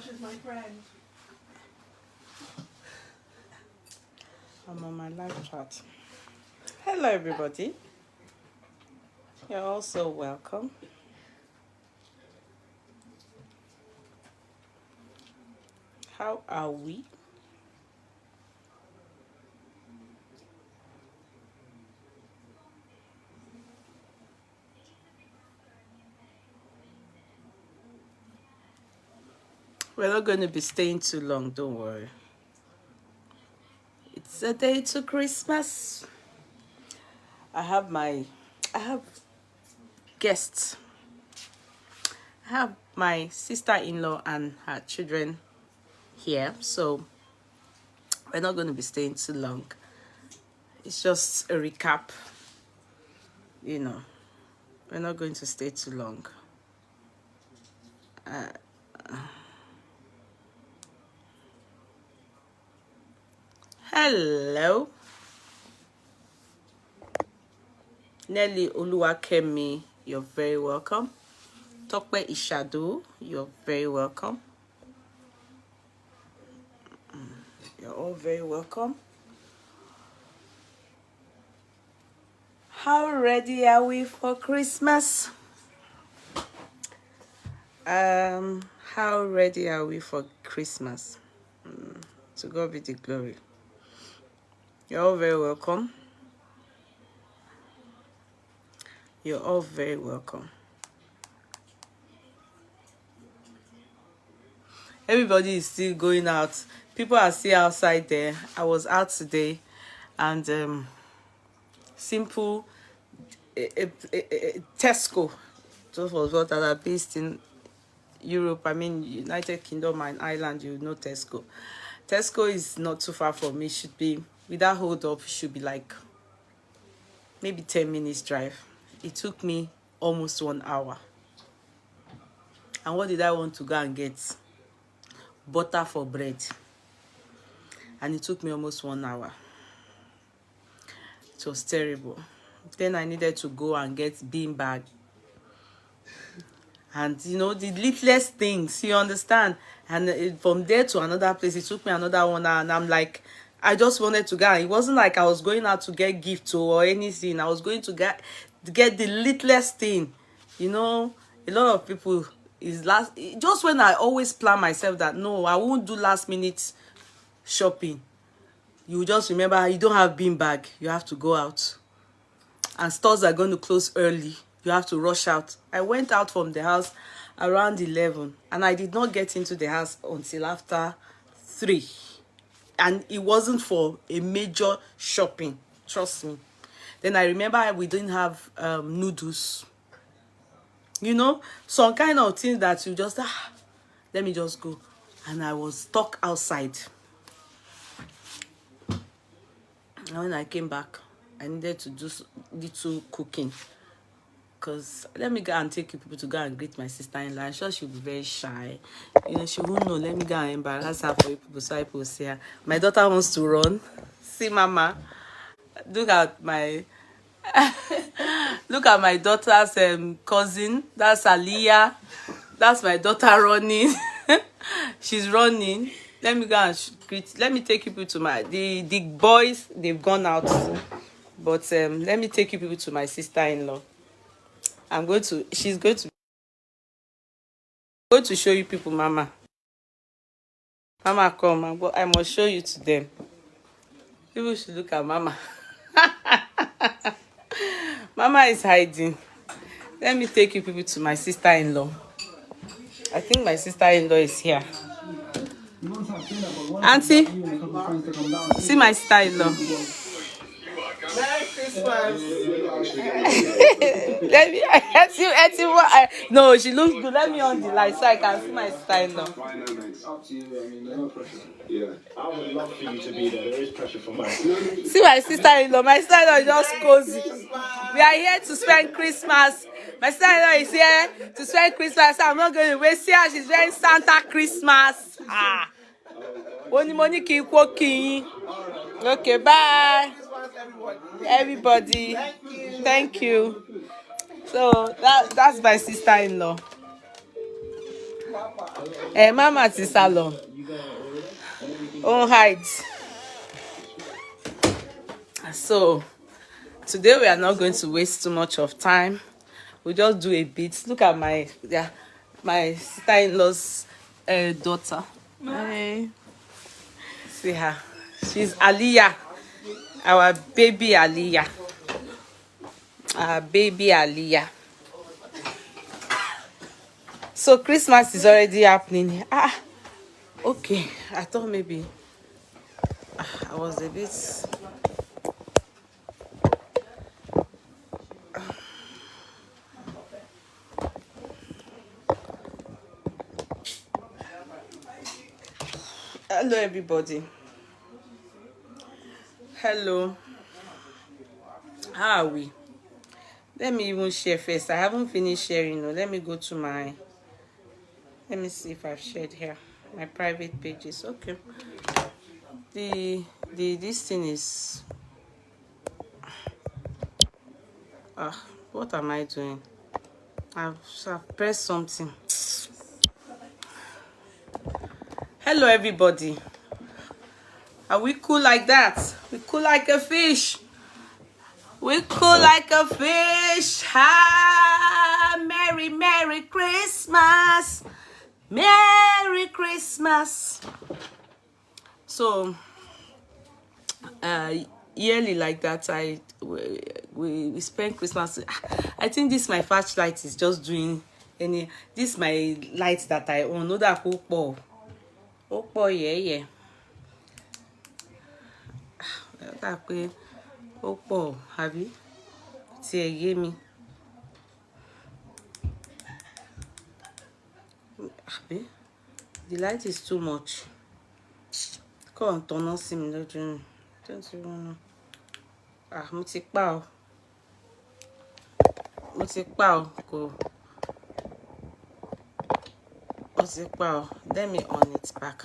She's my friend. I'm on my live chat. Hello, everybody. You're also welcome. How are we? We're not going to be staying too long, don't worry. It's a day to Christmas. I have guests. I have my sister-in-law and her children here, so we're not going to be staying too long. It's just a recap, you know. We're not going to stay too long. Hello. Nelly Oluwakemi, you're very welcome. Tokwe Ishadu, you're very welcome. You're all very welcome. How ready are we for Christmas? How ready are we for Christmas? To God be the glory. You're all very welcome. You're all very welcome. Everybody is still going out. People are still outside there. I was out today, and simple Tesco. Those was what that are based in Europe. I mean, United Kingdom and Ireland. You know Tesco. Tesco is not too far from me. Should be without hold up. Should be like maybe 10 minutes drive. It took me almost 1 hour. And what did I want to go and get? Butter for bread. And it took me almost 1 hour. It was terrible. Then I needed to go and get bean bag. And you know, the littlest things, you understand? And from there to another place, it took me another 1 hour. And I'm like, I just wanted to go. It wasn't like I was going out to get gifts or anything. I was going to get the littlest thing. You know, a lot of people is just when I always plan myself that no, I won't do last minute shopping. You just remember you don't have bean bag. You have to go out. And stores are going to close early. You have to rush out. I went out from the house around 11 and I did not get into the house until after 3. And it wasn't for a major shopping, trust me. Then I remember we didn't have noodles. You know, some kind of things that you just, let me just go. And I was stuck outside. And when I came back, I needed to do little cooking. Because let me go and take you people to go and greet my sister-in-law. I'm sure she'll be very shy. You know, she won't know. Let me go and embarrass her for you people so people will see her. My daughter wants to run. See, Mama. Look at my look at my daughter's cousin. That's Aliyah. That's my daughter running. She's running. Let me go and greet. Let me take you people to my the boys. They've gone out. But let me take you people to my sister-in-law. She's going to show you people, Mama. Mama, come. I must show you to them. People should look at Mama. Mama is hiding. Let me take you people to my sister-in-law. I think my sister-in-law is here. Auntie, see my sister-in-law. Merry Christmas. Let me no, she looks good. Let me on the light so I can see my sister-in-law. Up to you. I mean, no pressure. Yeah. I would love for you to be there. There is pressure for mine. See my sister-in-law. My sister-in-law is just cozy. We are here to spend Christmas. My sister-in-law is here to spend Christmas. I'm not going to waste her. She's wearing Santa Christmas. Only money keep walking. Okay, bye. Everybody. Thank you. So that's my sister-in-law. Mama ti salon. Oh, hide. So today we are not going to waste too much of time. We'll just do a bit. Look at my my sister-in-law's daughter. Hey. See her. She's Aliyah. Our baby Aliyah. Our baby Aliyah. So Christmas is already happening. Okay. I thought maybe I was a bit. Hello, everybody. Hello. How are we? Let me even share first. I haven't finished sharing. No, let me go to my. Let me see if I've shared here. My private pages. Okay. This thing is. What am I doing? I've pressed something. Hello, everybody. Are we cool like that? We cool like a fish. We cool like a fish. Merry, Merry Christmas. Merry Christmas. So, yearly like that, we spend Christmas. I think this my first light is just doing any. This my light that I own. No, that Opo, yeah. That way, Opo, have you? See, me. The light is too much. Come on, turn on sim. Don't you know? Mo ti pa o. Let me on it back.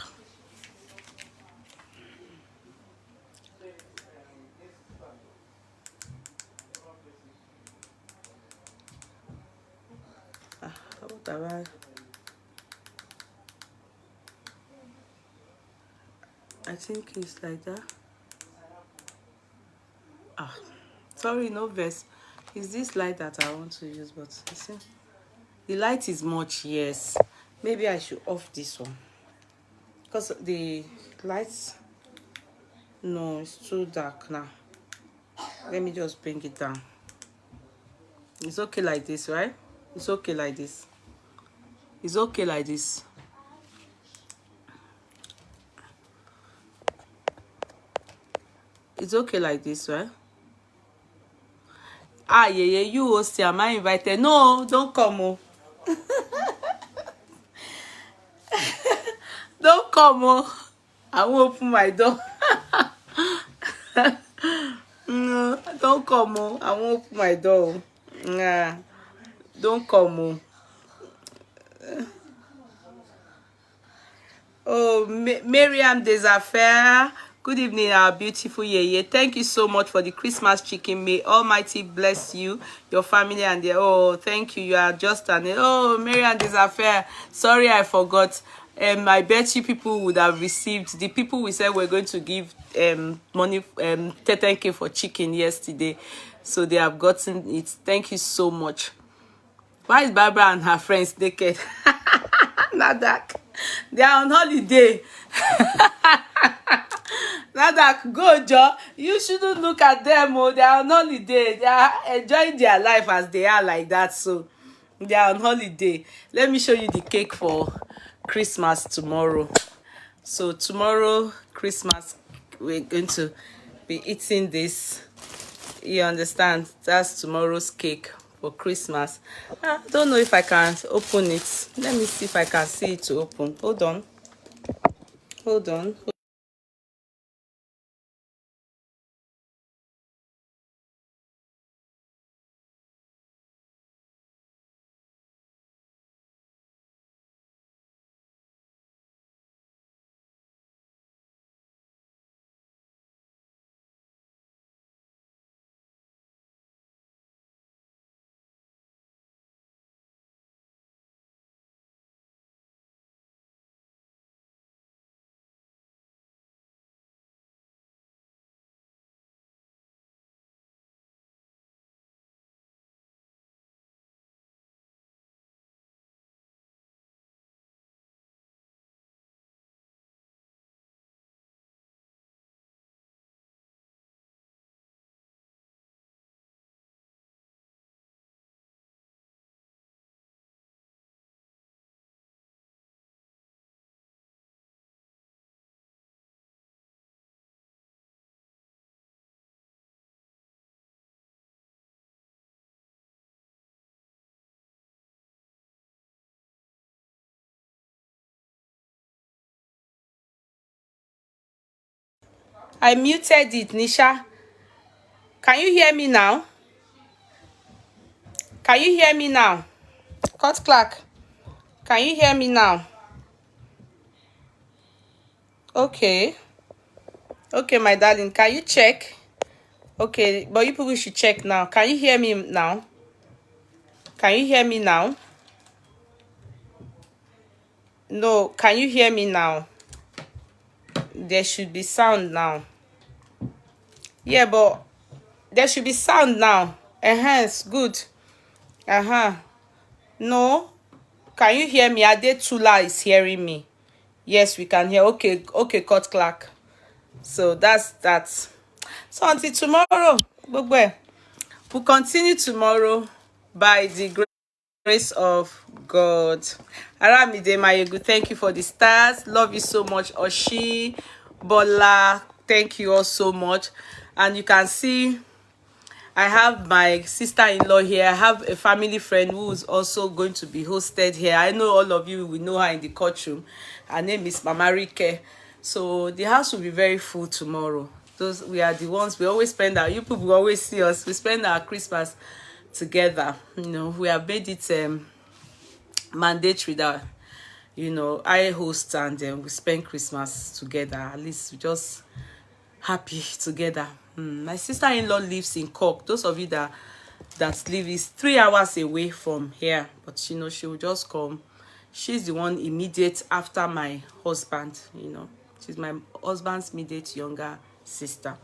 What have I think it's like that. Sorry, no verse. It's this light that I want to use, but you see, the light is much. Yes, maybe I should off this one because the lights. No, it's too dark now. Let me just bring it down. It's okay like this, right? It's okay like this. It's okay like this. It's okay like this, right? Yeah, you host, am I invited? No, don't come. Oh. Don't come. Oh. I won't open my door. No, don't come. Oh. I won't open my door. Nah, don't come. Oh. Oh, Miriam Desaffaire. Good evening, our beautiful Yeye. Thank you so much for the Christmas chicken. May Almighty bless you, your family, and the. Oh, thank you. You are just an. Oh, Miriam Desaffaire. Sorry, I forgot. I bet you people would have received. The people we said we're going to give money 10K for chicken yesterday, so they have gotten it. Thank you so much. Why is Barbara and her friends naked? Not that. They are on holiday. Not that. Go, Joe. You shouldn't look at them. Oh, they are on holiday. They are enjoying their life as they are like that. So they are on holiday. Let me show you the cake for Christmas tomorrow. So tomorrow, Christmas, we're going to be eating this. You understand? That's tomorrow's cake for Christmas. I don't know if I can open it. Let me see if I can see it to open. Hold on. I muted it, Nisha. Can you hear me now? Can you hear me now? Cut Clark. Can you hear me now? Okay. Okay, my darling. Can you check? Okay, but you people should check now. Can you hear me now? Can you hear me now? No, can you hear me now? There should be sound now. Yeah, but there should be sound now. It's good. No. Can you hear me? Ade Tula is hearing me. Yes, we can hear. Okay, Cut Clark. So that's that. So until tomorrow, we'll continue tomorrow by the grace of God. Aramide Mayegu, thank you for the stars. Love you so much. Oshi, Bola, thank you all so much. And you can see I have my sister-in-law here. I have a family friend who is also going to be hosted here. I know all of you will know her in the courtroom. Her name is Mama Rike. So the house will be very full tomorrow. We are the ones we always spend you people will always see us. We spend our Christmas together. We have made it mandatory that I host and we spend Christmas together. At least we just happy together. My sister-in-law lives in Cork. Those of you that live is 3 hours away from here, but she will just come. She's the one immediate after my husband. She's my husband's immediate younger sister.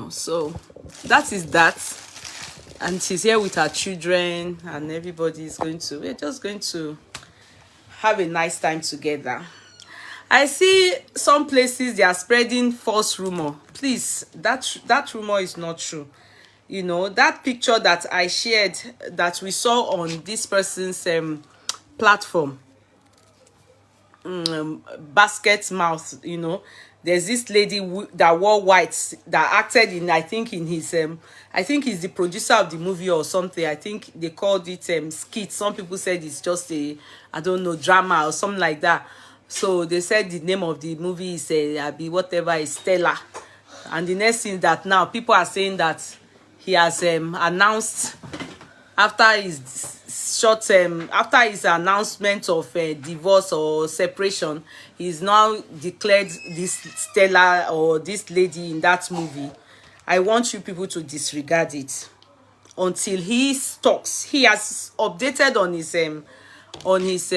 So that is that. And she's here with her children, and everybody is we're just going to have a nice time together. I see some places they are spreading false rumor. Please, that rumor is not true. That picture that I shared that we saw on this person's platform, basket mouth, there's this lady that wore white that acted in, I think he's the producer of the movie or something. I think they called it skit. Some people said it's just a, I don't know, drama or something like that. So they said the name of the movie is whatever is Stella. And the next thing that now people are saying that he has announced after his announcement of divorce or separation, he's now declared this Stella or this lady in that movie. I want you people to disregard it until he talks. He has updated on his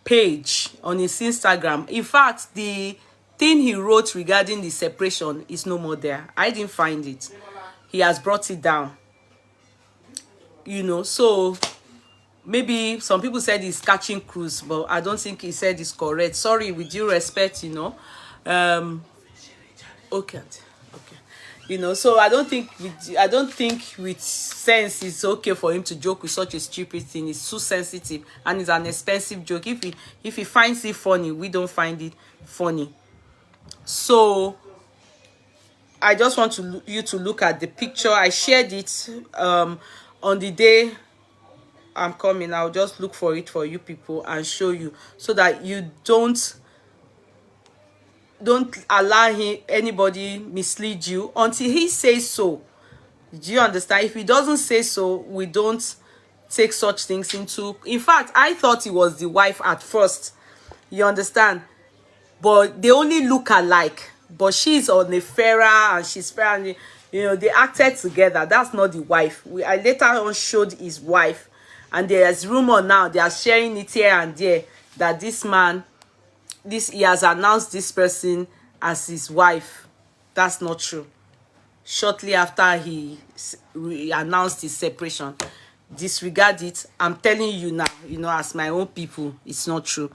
page on his Instagram. In fact, the thing he wrote regarding the separation is no more there. I didn't find it. He has brought it down. So maybe some people said he's catching cruise, but I don't think he said it's correct. Sorry, with due respect, okay. So I don't think with sense it's okay for him to joke with such a stupid thing. It's too sensitive and it's an expensive joke. If he finds it funny, we don't find it funny. So I just want you to look at the picture. I shared it on the day I'm coming. I'll just look for it for you people and show you so that you don't allow anybody mislead you until he says so. Do you understand? If he doesn't say so, we don't take such things into. In fact, I thought it was the wife at first. You understand? But they only look alike. But she's on a fairer and she's fair. And, they acted together. That's not the wife. I later on showed his wife. And there's rumor now. They are sharing it here and there that this man, he has announced this person as his wife. That's not true. Shortly after he announced his separation, disregard it. I'm telling you now, as my own people, it's not true.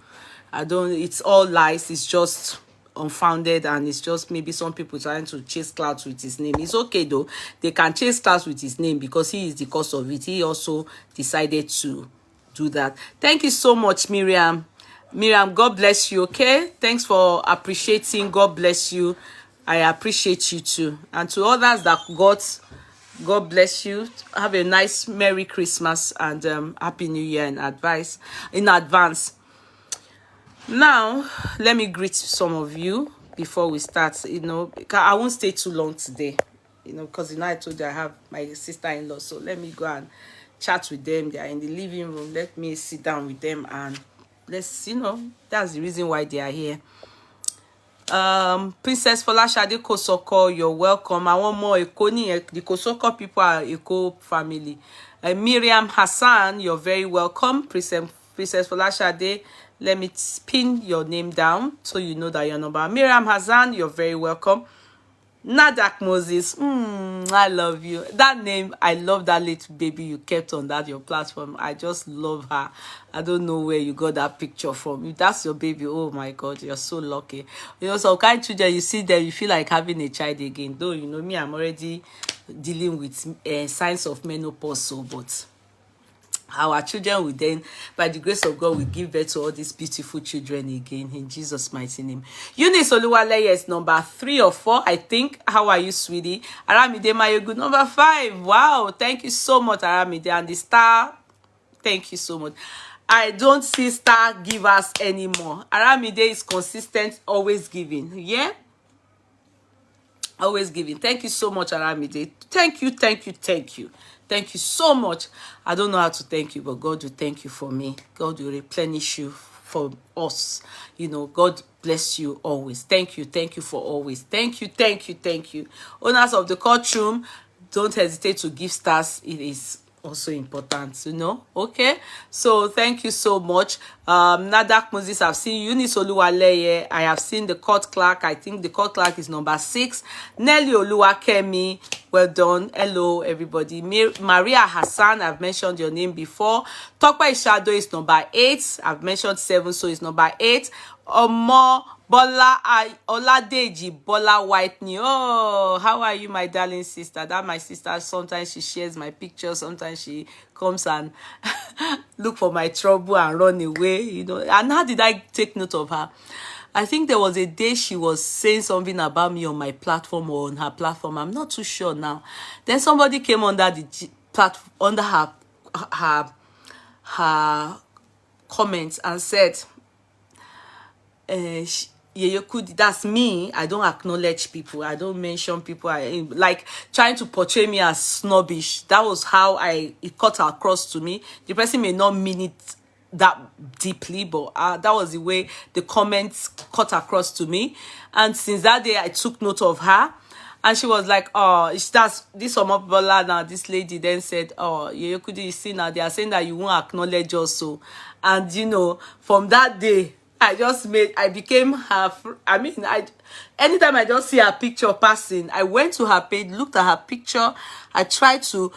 It's all lies. It's just unfounded, and it's just maybe some people trying to chase clouds with his name. It's okay though. They can chase clouds with his name because he is the cause of it. He also decided to do that. Thank you so much, Miriam. God bless you. Okay, thanks for appreciating. God bless you. I appreciate you too. And to others that God bless you. Have a nice Merry Christmas and Happy New Year in advance. Now, let me greet some of you. before we start. You know, I won't stay too long today, you know, because I told you I have my sister-in-law, so let me go and chat with them. They are in the living room. Let me sit down with them and let's, you know, that's the reason why they are here. Princess Folashade Kosoko, you're welcome. I want more Ekoni. The Kosoko people are Eko family. Miriam Hassan, you're very welcome. Princess Folashade, let me pin your name down so you know that your number. Miriam Hassan, you're very welcome. Nadak Moses, I love you. That name, I love that little baby you kept on that your platform. I just love her. I don't know where you got that picture from. If that's your baby, oh my God, you're so lucky. You know, some kind of children, you see them, you feel like having a child again. Though, you know, me, I'm already dealing with signs of menopause, so, but our children will then, by the grace of God, will give birth to all these beautiful children again in Jesus' mighty name. Eunice Oluwaleye is number 3 or 4, I think. How are you, sweetie? Aramide Mayogu, number 5. Wow, thank you so much, Aramide. And the star, thank you so much. I don't see star givers anymore. Aramide is consistent, always giving. Yeah? Always giving. Thank you so much, Aramide. Thank you, thank you, thank you. Thank you so much. I don't know how to thank you, but God will thank you for me. God will replenish you for us. You know, God bless you always. Thank you for always. Thank you, thank you, thank you. Owners of the courtroom, don't hesitate to give stars. It is also important, you know. Okay, so thank you so much. Nadak Moses, I've seen Eunice Oluwaleye. I have seen the court clerk. I think the court clerk is number 6. Nelly Oluwakemi, well done. Hello everybody. Maria Hassan, I've mentioned your name before. Tokpa Ishado is number 8. I've mentioned 7, so it's number 8. Omo Bola Oladeji Bola Whitney. Oh, how are you, my darling sister? That my sister, sometimes she shares my pictures, sometimes she comes and look for my trouble and run away, you know. And how did I take note of her? I think there was a day she was saying something about me on my platform or on her platform. I'm not too sure now. Then somebody came under the platform, under her comments and said, Yeye Kudi, that's me. I don't acknowledge people. I don't mention people. I like trying to portray me as snobbish. That was how it cut across to me. The person may not mean it that deeply, but that was the way the comments cut across to me. And since that day, I took note of her. And she was like, oh, that's this Omobola now. This lady then said, oh, Yeye Kudi, you see now, they are saying that you won't acknowledge us. So, and you know, from that day, I became her, anytime I just see her picture passing, I went to her page, looked at her picture, I tried to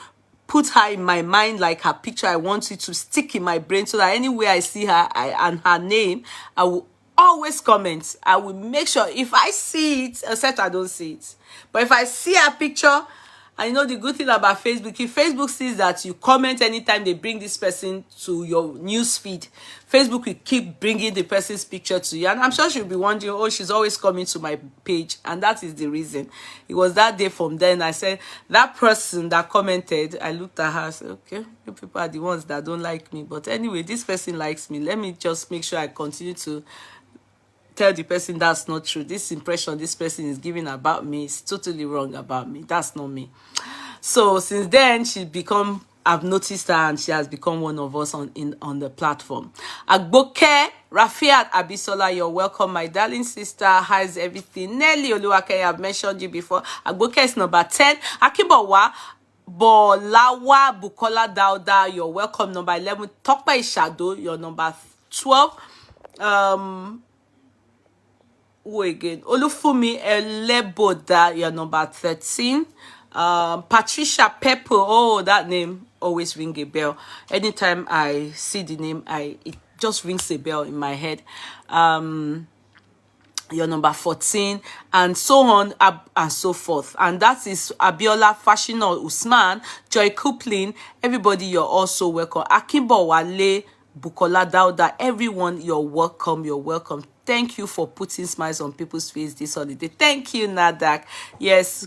put her in my mind like her picture. I want it to stick in my brain so that anywhere I see her and her name, I will always comment. I will make sure if I see it, except I don't see it. But if I see her picture, and you know the good thing about Facebook, if Facebook sees that you comment anytime they bring this person to your news feed, Facebook will keep bringing the person's picture to you. And I'm sure she'll be wondering, oh, she's always coming to my page. And that is the reason. It was that day from then I said, that person that commented, I looked at her and said, okay, you people are the ones that don't like me. But anyway, this person likes me. Let me just make sure I continue to tell the person that's not true. This impression this person is giving about me is totally wrong about me. That's not me. So since then, I've noticed her and she has become one of us on the platform. Agboke Rafiat Abisola, you're welcome, my darling sister. How's everything? Nelly Oluwake, I've mentioned you before. Agboke is number 10. Akibawa Bolawa Bukola Dauda, you're welcome, number 11. Tokpa Ishado, you're number 12. Who again? Olufumi Eleboda, you're number 13. Patricia Pepper, oh, that name always rings a bell. Anytime I see the name, it just rings a bell in my head. You're number 14, and so on and so forth. And that is Abiola Fashino Usman, Joy Kuplin, everybody, you're also welcome. Akimbo Wale, Bukola Dauda, everyone, you're welcome, you're welcome. Thank you for putting smiles on people's face this holiday. Thank you, Nadak. Yes, to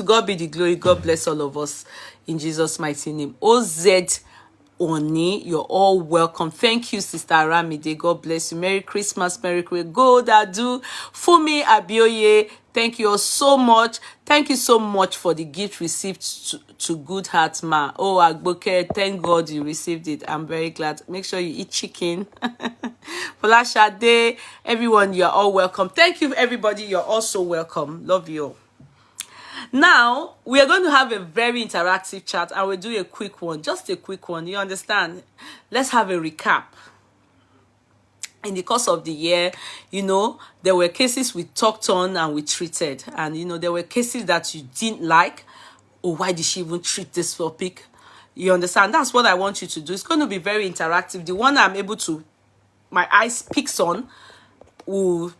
God be the glory. God bless all of us in Jesus' mighty name. OZ Oni. You're all welcome. Thank you, Sister Aramide. God bless you. Merry Christmas, Merry Christmas. Go Dadu. Fumi Abioye. Thank you all so much. Thank you so much for the gift received to Good Heart Ma. Oh, Agboke, thank God you received it. I'm very glad. Make sure you eat chicken. Folashade, everyone, you're all welcome. Thank you, everybody. You're also welcome. Love you all. Now, we are going to have a very interactive chat and we'll do a quick one. Just a quick one. You understand? Let's have a recap. In the course of the year, you know, there were cases we talked on and we treated. And, you know, there were cases that you didn't like. Oh, why did she even treat this topic? You understand? That's what I want you to do. It's going to be very interactive. The one I'm able to, my eyes picks on, will,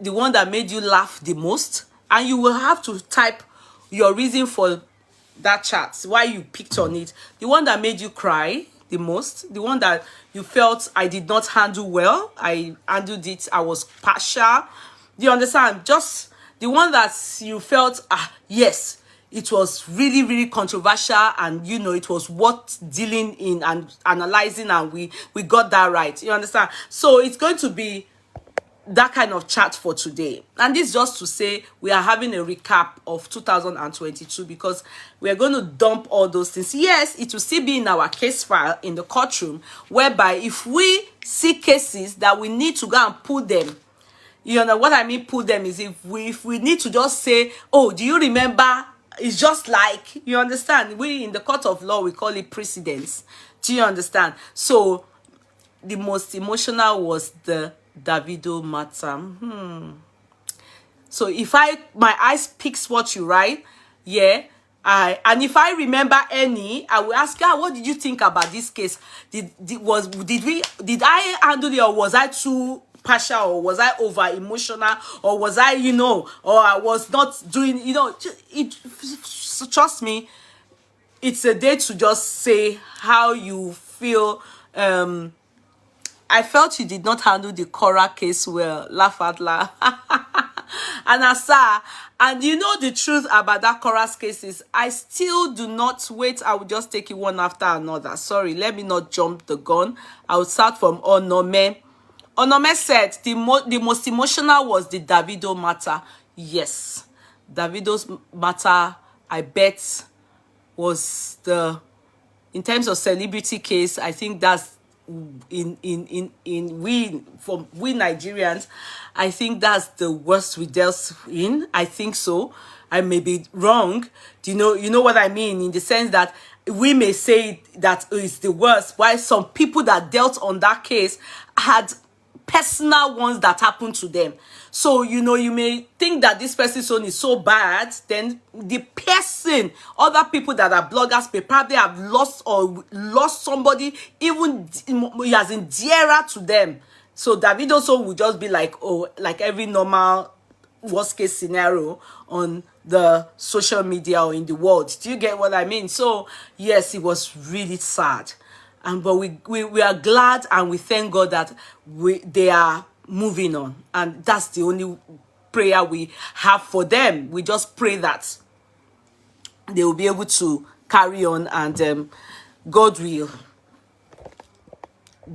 the one that made you laugh the most. And you will have to type your reason for that chat, why you picked on it. The one that made you cry the most, the one that you felt I did not handle well, I handled it, I was partial. Do you understand? Just the one that you felt, yes, it was really, really controversial and, you know, it was worth dealing in and analyzing and we got that right. You understand? So it's going to be that kind of chat for today. And this just to say we are having a recap of 2022 because we are going to dump all those things. Yes, it will still be in our case file in the courtroom, whereby if we see cases that we need to go and put them, you know what I mean, put them is if we need to just say, oh, do you remember? It's just like, you understand, we in the court of law we call it precedence. Do you understand? So the most emotional was the Davido matter. So if my eyes picks what you write, yeah, and if I remember any, I will ask her, what did you think about this case? Did I handle it, or was I too partial, or was I over emotional, or was I, you know, or I was not doing, you know, trust me, it's a day to just say how you feel. I felt you did not handle the Cora case well. Laugh out loud. And Asa, and you know the truth about that Cora's case is I still do not wait. I will just take it one after another. Sorry, let me not jump the gun. I will start from Onome. Onome said the most emotional was the Davido matter. Yes, Davido's matter, I bet, was in terms of celebrity case, I think that's we Nigerians, I think that's the worst we dealt in. I think so. I may be wrong. Do you know what I mean? In the sense that we may say that it's the worst, while some people that dealt on that case had personal ones that happened to them. So, you know, you may think that this person's own is so bad, then the person, other people that are bloggers may probably have lost somebody even as in dearer to them. So David also would just be like, oh, like every normal worst case scenario on the social media or in the world. Do you get what I mean? So yes, it was really sad. But we are glad and we thank God that they are moving on. And that's the only prayer we have for them. We just pray that they will be able to carry on and God will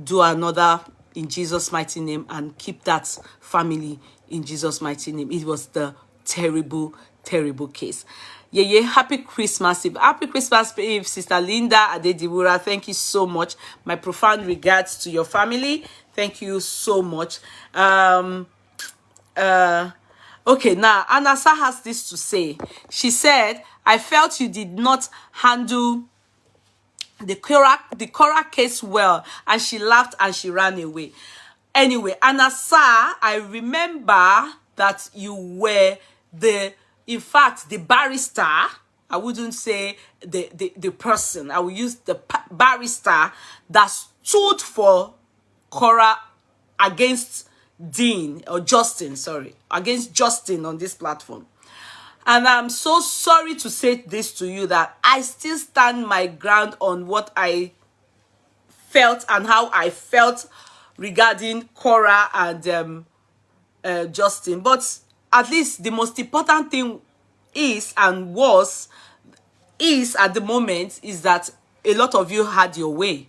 do another in Jesus' mighty name and keep that family in Jesus' mighty name. It was the terrible, terrible case. Yeah, happy Christmas Eve. Happy Christmas Eve, Sister Linda Adedibura. Thank you so much. My profound regards to your family. Thank you so much. Okay, now Anasa has this to say. She said, I felt you did not handle the Cora case well, and she laughed and she ran away. Anyway, Anasa, I remember that you were in fact, the barrister. I wouldn't say the person. I will use the barrister that stood for Cora against Dean, or Justin, sorry, against Justin on this platform. And I'm so sorry to say this to you, that I still stand my ground on what I felt and how I felt regarding Cora and Justin. But at least the most important thing is at the moment is that a lot of you had your way.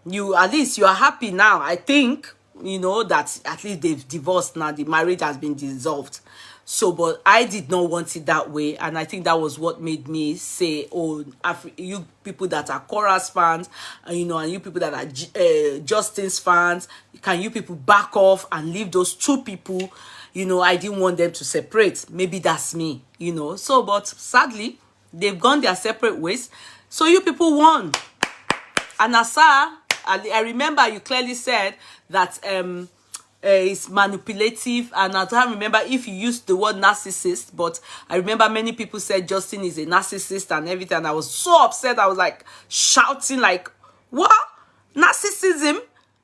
You, at least you are happy now. I think, you know, that at least they've divorced now. The marriage has been dissolved. So, but I did not want it that way. And I think that was what made me say, oh, you people that are Chorus fans, you know, and you people that are Justin's fans, can you people back off and leave those two people? You know, I didn't want them to separate. Maybe that's me, you know. So, but sadly, they've gone their separate ways. So you people won. And Asa, I remember you clearly said that it's manipulative, and I don't remember if you used the word narcissist, but I remember many people said Justin is a narcissist and everything, and I was so upset. I was like shouting like, what? Narcissism?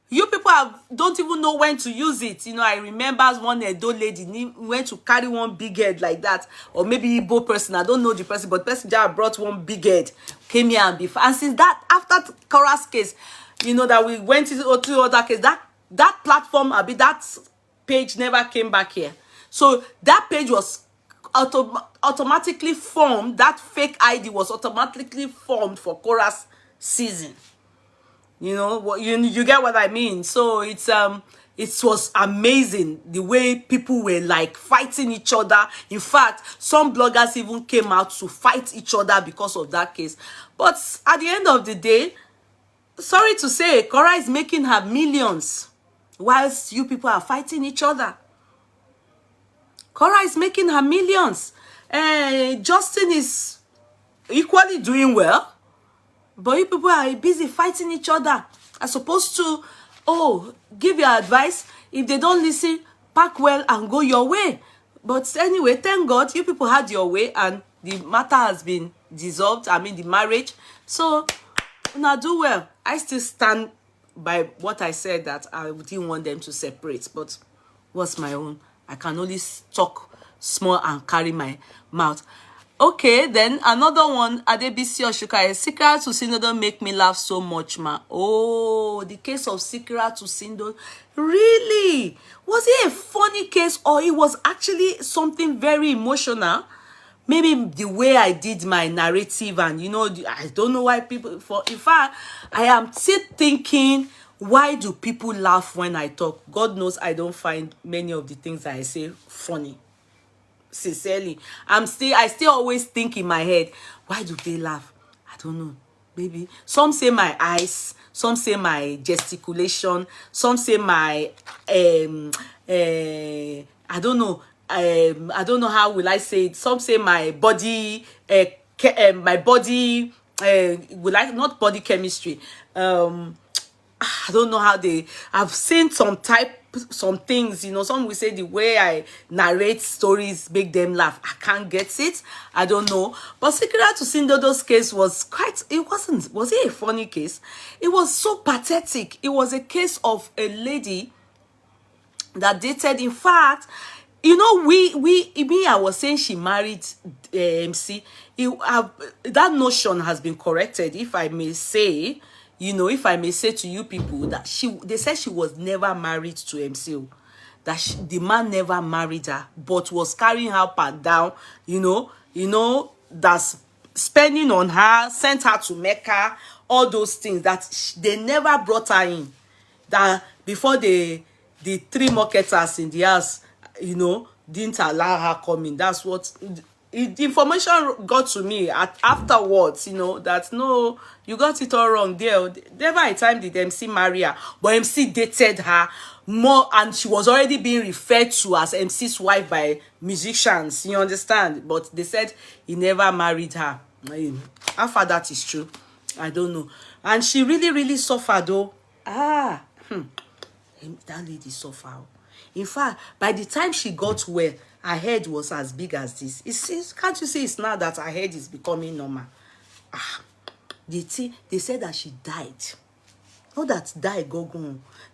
You people don't even know when to use it. You know, I remember one Edo lady went to carry one big head like that, or maybe Igbo person, I don't know the person, but person just brought one big head, came here and before. And since that, after Chorus case, you know, that we went into other case, that platform, that page never came back here. So that page was automatically formed, that fake ID was automatically formed for Chorus season. You know what, you get what I mean? So it was amazing the way people were like fighting each other. In fact, some bloggers even came out to fight each other because of that case. But at the end of the day, sorry to say, Cora is making her millions whilst you people are fighting each other. Cora is making her millions. Justin is equally doing well. But you people are busy fighting each other. As supposed to, oh, give your advice. If they don't listen, pack well and go your way. But anyway, thank God, you people had your way and the matter has been dissolved. I mean, the marriage. So, now do well. I still stand by what I said, that I didn't want them to separate. But what's my own? I can only talk small and carry my mouth. Okay, then another one, Adebisi Oshuka, Secret to Sindo don't make me laugh so much, ma. Oh, the case of Secret to Sindo. Really? Was it a funny case, or it was actually something very emotional? Maybe the way I did my narrative, and you know, I don't know why people, in fact, I am still thinking, why do people laugh when I talk? God knows I don't find many of the things that I say funny. Sincerely, I still always think in my head, why do they laugh? I don't know. Maybe some say my eyes, some say my gesticulation, some say my I don't know, I don't know how will I say it. Some say my body, my body, will I, not body chemistry, I don't know how I've seen some things, you know, some will say the way I narrate stories make them laugh. I can't get it. I don't know. But Secret to Sindodo's case was was it a funny case? It was so pathetic. It was a case of a lady that dated, in fact, you know, I was saying she married MC. That notion has been corrected, if I may say. You know, if I may say to you people that they said she was never married to MCO, that the man never married her, but was carrying her part down, you know, that's spending on her, sent her to Mecca, all those things, that they never brought her in. That before the three marketers in the house, you know, didn't allow her come in. That's what the information got to me afterwards, you know, that no, you got it all wrong there. Never a time did MC marry her, but MC dated her more, and she was already being referred to as MC's wife by musicians, you understand? But they said he never married her. How far that is true, I don't know. And she really, really suffered though. That lady suffered. In fact, by the time she got well, her head was as big as this. Can't you see it's now that her head is becoming normal? They said that she died. Not that died, go.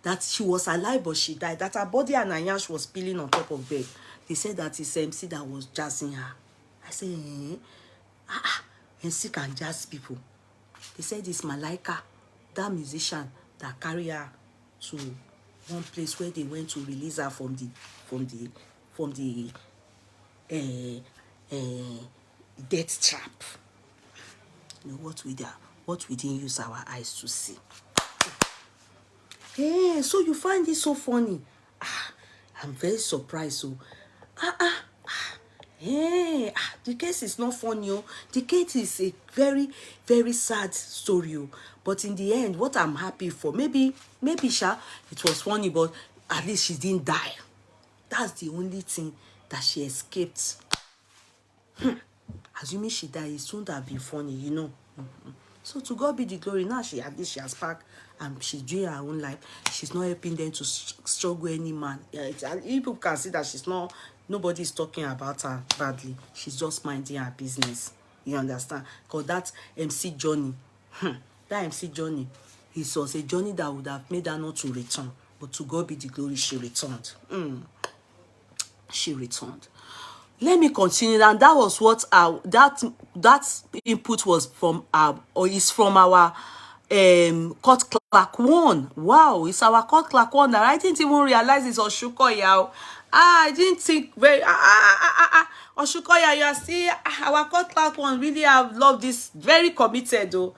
That she was alive, but she died. That her body and her yash was peeling on top of bed. They said that it's MC that was jazzing her. I said, MC can jazz people. They said it's Malaika, that musician, that carried her to one place where they went to release her from the death trap. You know what what we didn't use our eyes to see. Hey, so you find this so funny? I'm very surprised. So, hey, the case is not funny. Oh. The case is a very, very sad story. Oh. But in the end, what I'm happy for, maybe, Sha, it was funny, but at least she didn't die. That's the only thing that she escaped. Assuming she died, it wouldn't have been funny, you know. So to God be the glory. Now at least she has packed and she's doing her own life. She's not helping them to struggle any man. People can see that she's not, nobody's talking about her badly. She's just minding her business. You understand? Because that MC Johnny, that MC Johnny, it was a journey that would have made her not to return. But to God be the glory, she returned. She returned. Let me continue. And that was what that input was from or is from our court clerk one. Wow, it's our court clerk one that I didn't even realize it's Oshukoya. I didn't think very Oshukoya, you are still our court clerk one. Really have loved this, very committed though.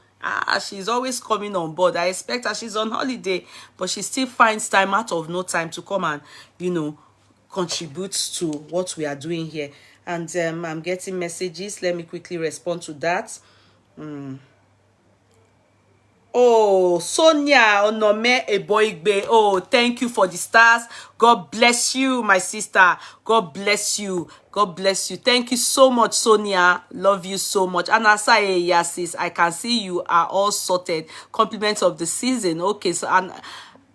She's always coming on board. I expect her, she's on holiday, but she still finds time out of no time to come and, you know, contributes to what we are doing here. And I'm getting messages. Let me quickly respond to that. Oh, Sonia Onome Eboigbe. Oh, thank you for the stars. God bless you, my sister. God bless you. God bless you. Thank you so much, Sonia. Love you so much. And Asaye Yasis, I can see you are all sorted. Compliments of the season. Okay, so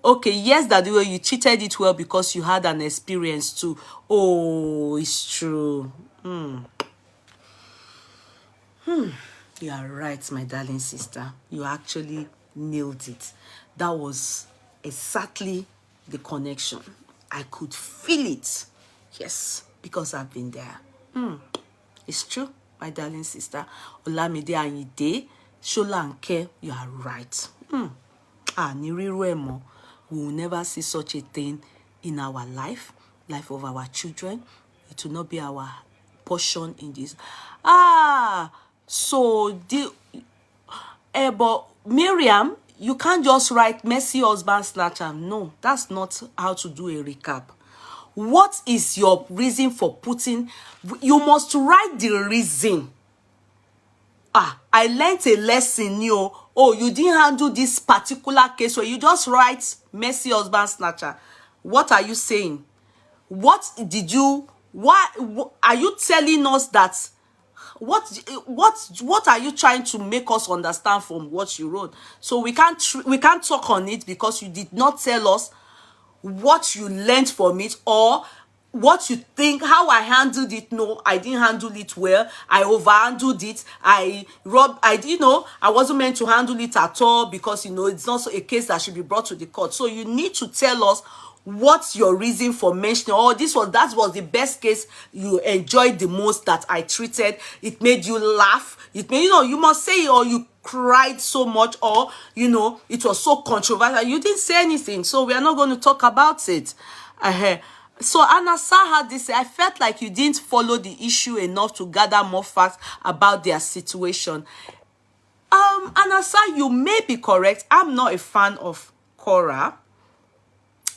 okay, yes, that way you cheated it well because you had an experience too. Oh, it's true. You are right, my darling sister. You actually nailed it. That was exactly the connection. I could feel it. Yes, because I've been there. It's true, my darling sister. Olamide Ayinde, Sholanke, you are right. Niriru Emo. We will never see such a thing in our life of our children. It will not be our portion in this. So but Miriam, you can't just write messy husband snatcher. No, that's not how to do a recap. What is your reason for putting? You must write the reason. I learned a lesson, oh, you didn't handle this particular case where you just write messy husband snatcher. What are you saying? What are you telling us that? What are you trying to make us understand from what you wrote? So we can't talk on it because you did not tell us what you learned from it or what you think, how I handled it. No, I didn't handle it well. I overhandled it. I wasn't meant to handle it at all because, it's not a case that should be brought to the court. So you need to tell us what's your reason for mentioning, that was the best case you enjoyed the most that I treated. It made you laugh. It made, you must say, or you cried so much, or, it was so controversial. You didn't say anything. So we are not going to talk about it. So Anasa had this, I felt like you didn't follow the issue enough to gather more facts about their situation. Anasa, you may be correct. I'm not a fan of Cora.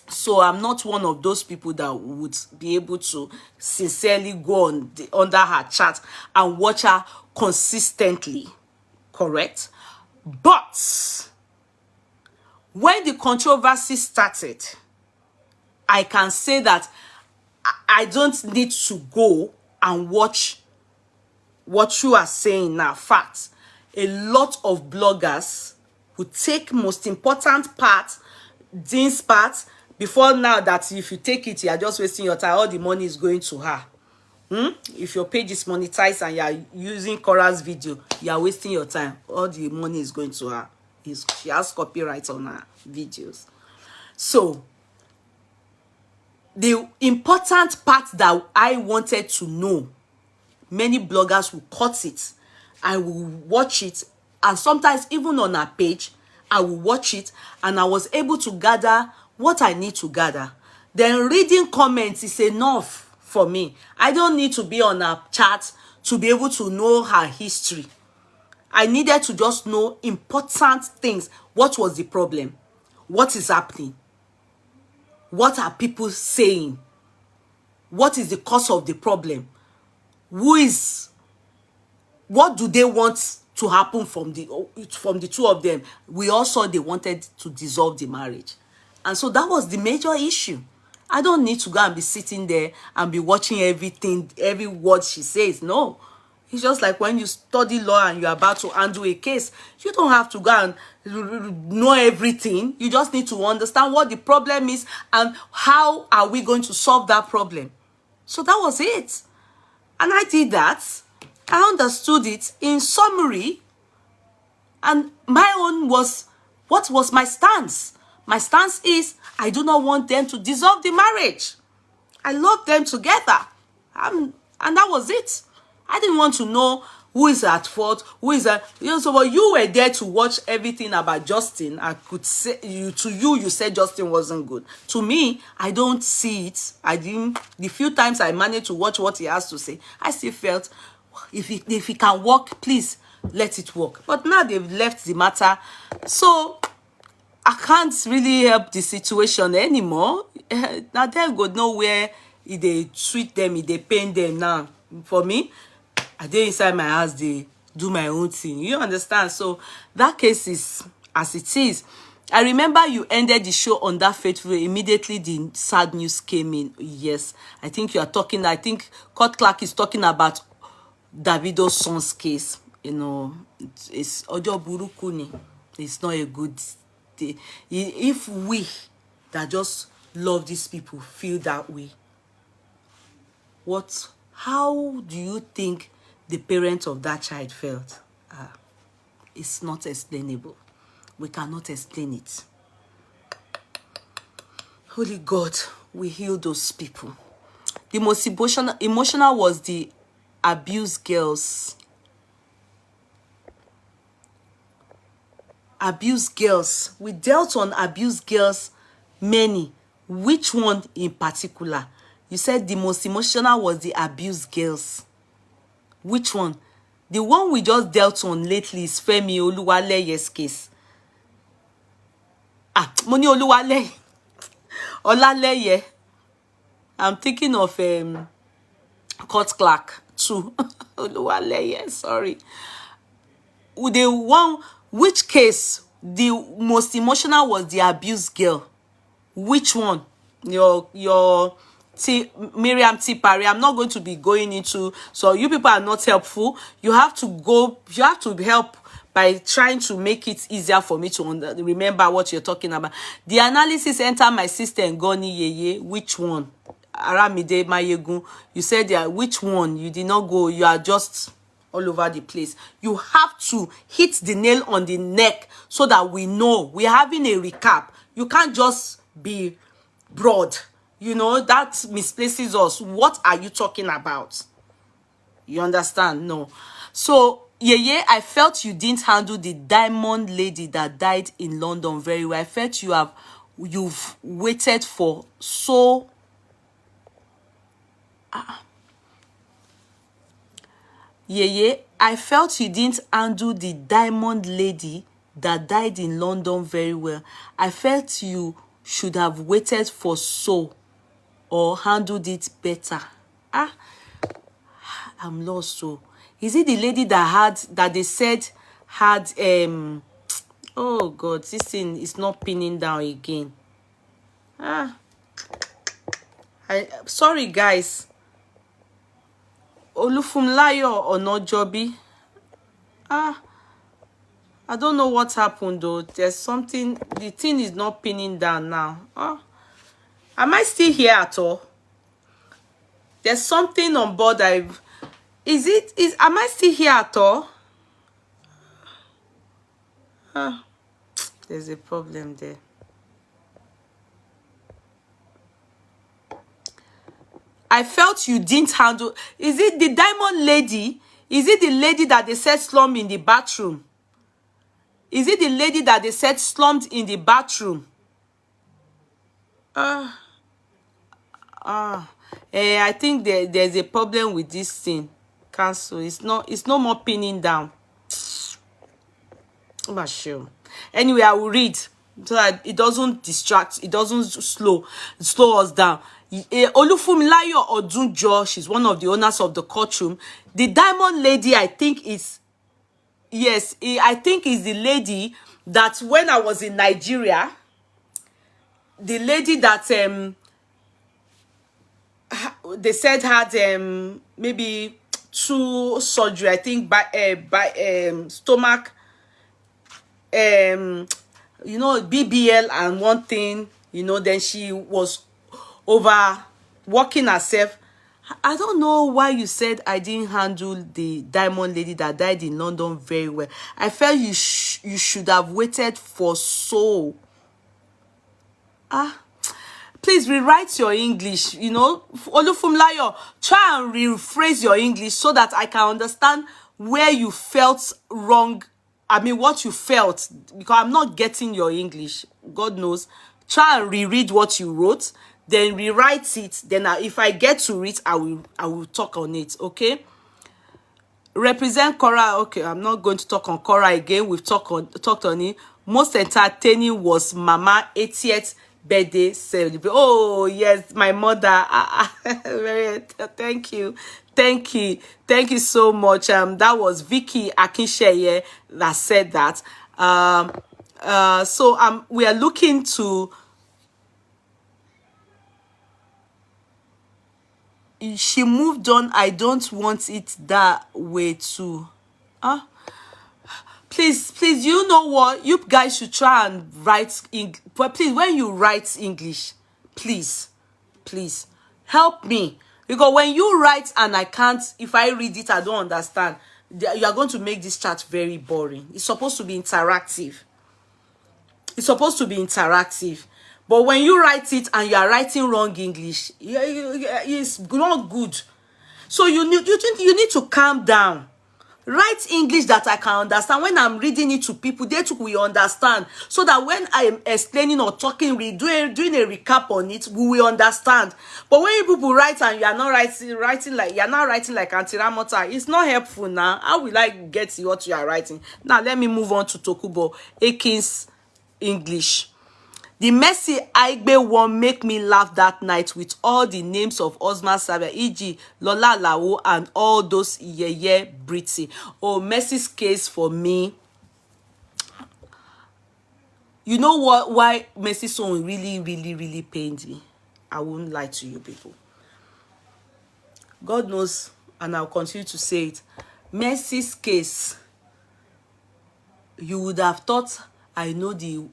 So I'm not one of those people that would be able to sincerely go under her chat and watch her consistently. Correct? But when the controversy started, I can say that I don't need to go and watch what you are saying now. Fact, a lot of bloggers who take most important part, Dean's part, before now that if you take it, you are just wasting your time. All the money is going to her. If your page is monetized and you are using Cora's video, you are wasting your time. All the money is going to her. She has copyright on her videos. So, the important part that I wanted to know, many bloggers will cut it. I will watch it. And sometimes even on her page, I will watch it. And I was able to gather what I need to gather. Then reading comments is enough for me. I don't need to be on her chat to be able to know her history. I needed to just know important things. What was the problem? What is happening? What are people saying? What is the cause of the problem? What do they want to happen from the two of them? We all saw they wanted to dissolve the marriage. And so that was the major issue. I don't need to go and be sitting there and be watching everything, every word she says. No. It's just like when you study law and you're about to handle a case. You don't have to go and know everything. You just need to understand what the problem is and how are we going to solve that problem. So that was it. And I did that. I understood it in summary. And my own was, what was my stance? My stance is, I do not want them to dissolve the marriage. I love them together. And that was it. I didn't want to know who is at fault, who is at, so but you were there to watch everything about Justin. I could say you said Justin wasn't good. To me, I don't see it. The few times I managed to watch what he has to say, I still felt if he can work, please let it work. But now they've left the matter. So I can't really help the situation anymore. Now they go nowhere. If they treat them, if they pain them now. For me, I dey inside my house, they do my own thing. You understand? So that case is as it is. I remember you ended the show on that fateful day. Immediately the sad news came in. Yes, I think you are talking. I think Court Clerk is talking about Davido's son's case. You know, it's Ojo Buruku ni. It's not a good day. If we that just love these people feel that way, how do you think the parents of that child felt? It's not explainable. We cannot explain it. Holy God, we heal those people. The most emotional was the abused girls. Abused girls. We dealt on abused girls, many. Which one in particular? You said the most emotional was the abused girls. Which one? The one we just dealt on lately is Femi Oluwaleye's case. Moni Oluwaleye. Olaleye. I'm thinking of Court Clerk too. Oluwaleye, sorry. Which case the most emotional was the abused girl? Which one? Your Miriam T. Parry. I'm not going to be going into, so you people are not helpful. You have to help by trying to make it easier for me to remember what you're talking about. The analysis entered my system. Goni Yeye. Which one? Aramide Mayegun. You said which one? You did not go. You are just all over the place. You have to hit the nail on the neck so that we know. We're having a recap. You can't just be broad. You know, that misplaces us. What are you talking about? You understand? No. So, Yeye, I felt you didn't handle the diamond lady that died in London very well. I felt you've waited for so... Yeye, I felt you didn't handle the diamond lady that died in London very well. I felt you should have waited for so or handled it better. I'm lost. So is it the lady that they said had oh God, this thing is not pinning down again. Sorry guys. Olufumlayo Onojobi. I don't know what happened though. There's something, the thing is not pinning down now. Am I still here at all? There's something on board. Am I still here at all? There's a problem there. I felt you didn't handle. Is it the diamond lady? Is it the lady that they said slumped in the bathroom? Is it the lady that they said slumped in the bathroom? I think there's a problem with this thing. Cancel. It's no more pinning down. Oh my show. Anyway, I will read so that it doesn't distract, it doesn't slow us down. Olufunmilayo Odunjo, she's one of the owners of the courtroom. The diamond lady, I think is, yes, I think is the lady that when I was in Nigeria, the lady that they said had maybe 2 surgery, I think by stomach, you know, BBL and one thing, you know, then she was over working herself. I don't know why you said I didn't handle the diamond lady that died in London very well. I felt you should have waited for so. Please rewrite your English, you know. Olufumlayo, try and rephrase your English so that I can understand where you felt wrong. I mean, what you felt, because I'm not getting your English. God knows. Try and reread what you wrote, then rewrite it. Then if I get to it, I will talk on it, okay? Represent Cora. Okay, I'm not going to talk on Cora again. We've talked on it. Most entertaining was Mama 80th birthday celebration. Oh yes, my mother. Very, thank you so much. That was Vicky Akinsheye that said that. So we are looking to, she moved on. I don't want it that way too. Please, you know what? You guys should try and write but please, when you write English, please help me. Because when you write and I can't, if I read it, I don't understand, you are going to make this chat very boring. It's supposed to be interactive. But when you write it and you are writing wrong English, it's not good. So you need to calm down. Write English that I can understand. When I'm reading it to people, they too will understand. So that when I am explaining or talking, doing a recap on it, we will understand. But when you people write and you are not writing like Auntie Ramota, it's not helpful now. How will I get what you are writing? Now let me move on to Tokubo Akins English. The Mercy Aigbe one make me laugh that night with all the names of Osman Sabia, e.g. Lola Lao and all those Yeye Britty. Oh, Mercy's case for me. You know what? Why Mercy's song really pained me? I won't lie to you people. God knows, and I'll continue to say it. Mercy's case, you would have thought I know the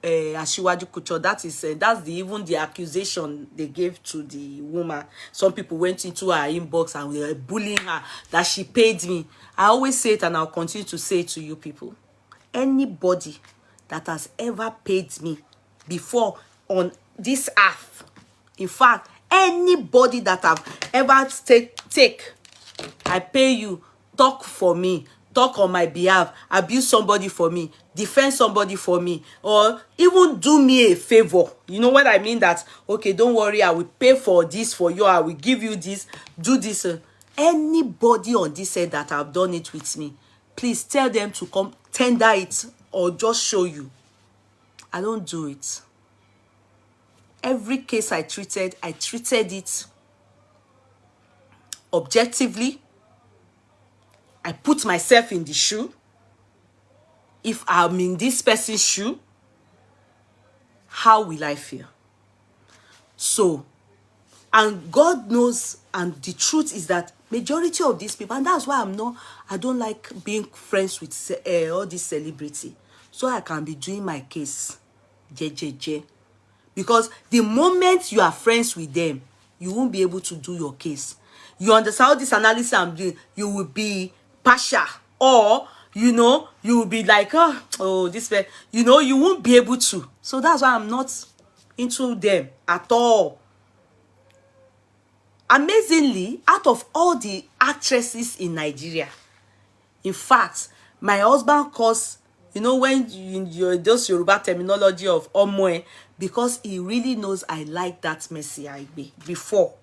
Asiwaju Kucho. That's even the accusation they gave to the woman. Some people went into her inbox and were bullying her that she paid me. I always say it and I'll continue to say it to you people. Anybody that has ever paid me before on this earth, in fact, anybody that I've ever take, I pay you, talk for me, talk on my behalf, abuse somebody for me, defend somebody for me, or even do me a favor. You know what I mean? That, okay, don't worry, I will pay for this for you, I will give you this, do this. Anybody on this side that have done it with me, please tell them to come tender it or just show you. I don't do it. Every case I treated it objectively. I put myself in the shoe. If I'm in this person's shoe, how will I feel? So, and God knows, and the truth is that majority of these people, and that's why I don't like being friends with all these celebrity, so I can be doing my case, jejeje. Because the moment you are friends with them, you won't be able to do your case. You understand how this analysis I'm doing? You will be partial, or you know, you will be like, oh this way, you know, you won't be able to. So that's why I'm not into them at all. Amazingly, out of all the actresses in Nigeria, in fact, my husband calls, you know, when you those Yoruba terminology of omoe, because he really knows I like that Mercy Aigbe before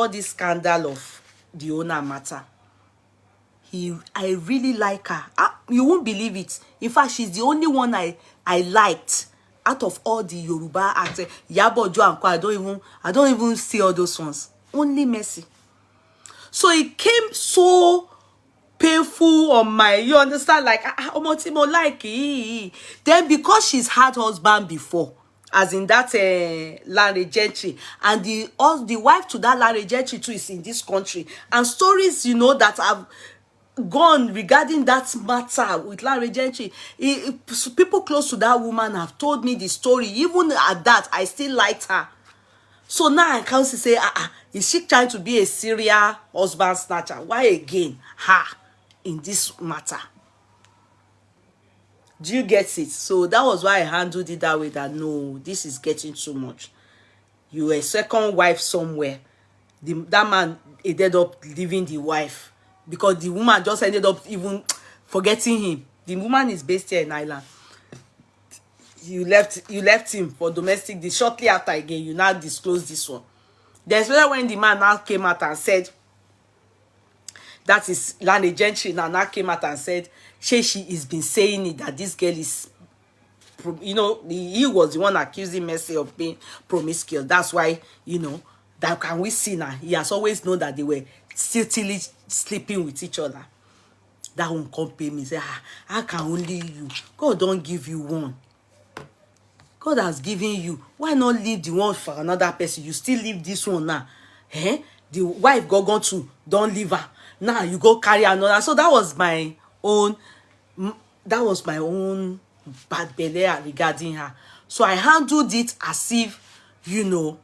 this scandal of the owner matter. I really like her. you won't believe it. In fact, she's the only one I liked out of all the Yoruba actors. Iyabo Ojo and Co, I don't even see all those ones. Only Mercy. So it came so painful on my, you understand, like Omotimo like then because she's had husband before, as in that Lanre Gentry, and the wife to that Lanre Gentry too is in this country, and stories, you know, that have gone regarding that matter with Lanre Gentry, people close to that woman have told me the story. Even at that, I still liked her. So now I can't say, is she trying to be a serial husband snatcher? Why again her in this matter? Do you get it? So that was why I handled it that way, that no, this is getting too much. You were a second wife somewhere. That man ended up leaving the wife because the woman just ended up even forgetting him. The woman is based here in Ireland. You left him for domestic. Shortly after again, you now disclose this one. Then especially when the man now came out and said, that is Lanre Gentry now came out and said, she has been saying it, that this girl is, you know, he was the one accusing Mercy of being promiscuous. That's why, you know, that can we see now, he has always known that they were still sleeping with each other. That won't come pay me. Say, how can only you? God don't give you one. God has given you. Why not leave the one for another person? You still leave this one now. Eh? The wife gone to, don't leave her. Now you go carry another. So that was my own bad belly regarding her. So I handled it as if, you know,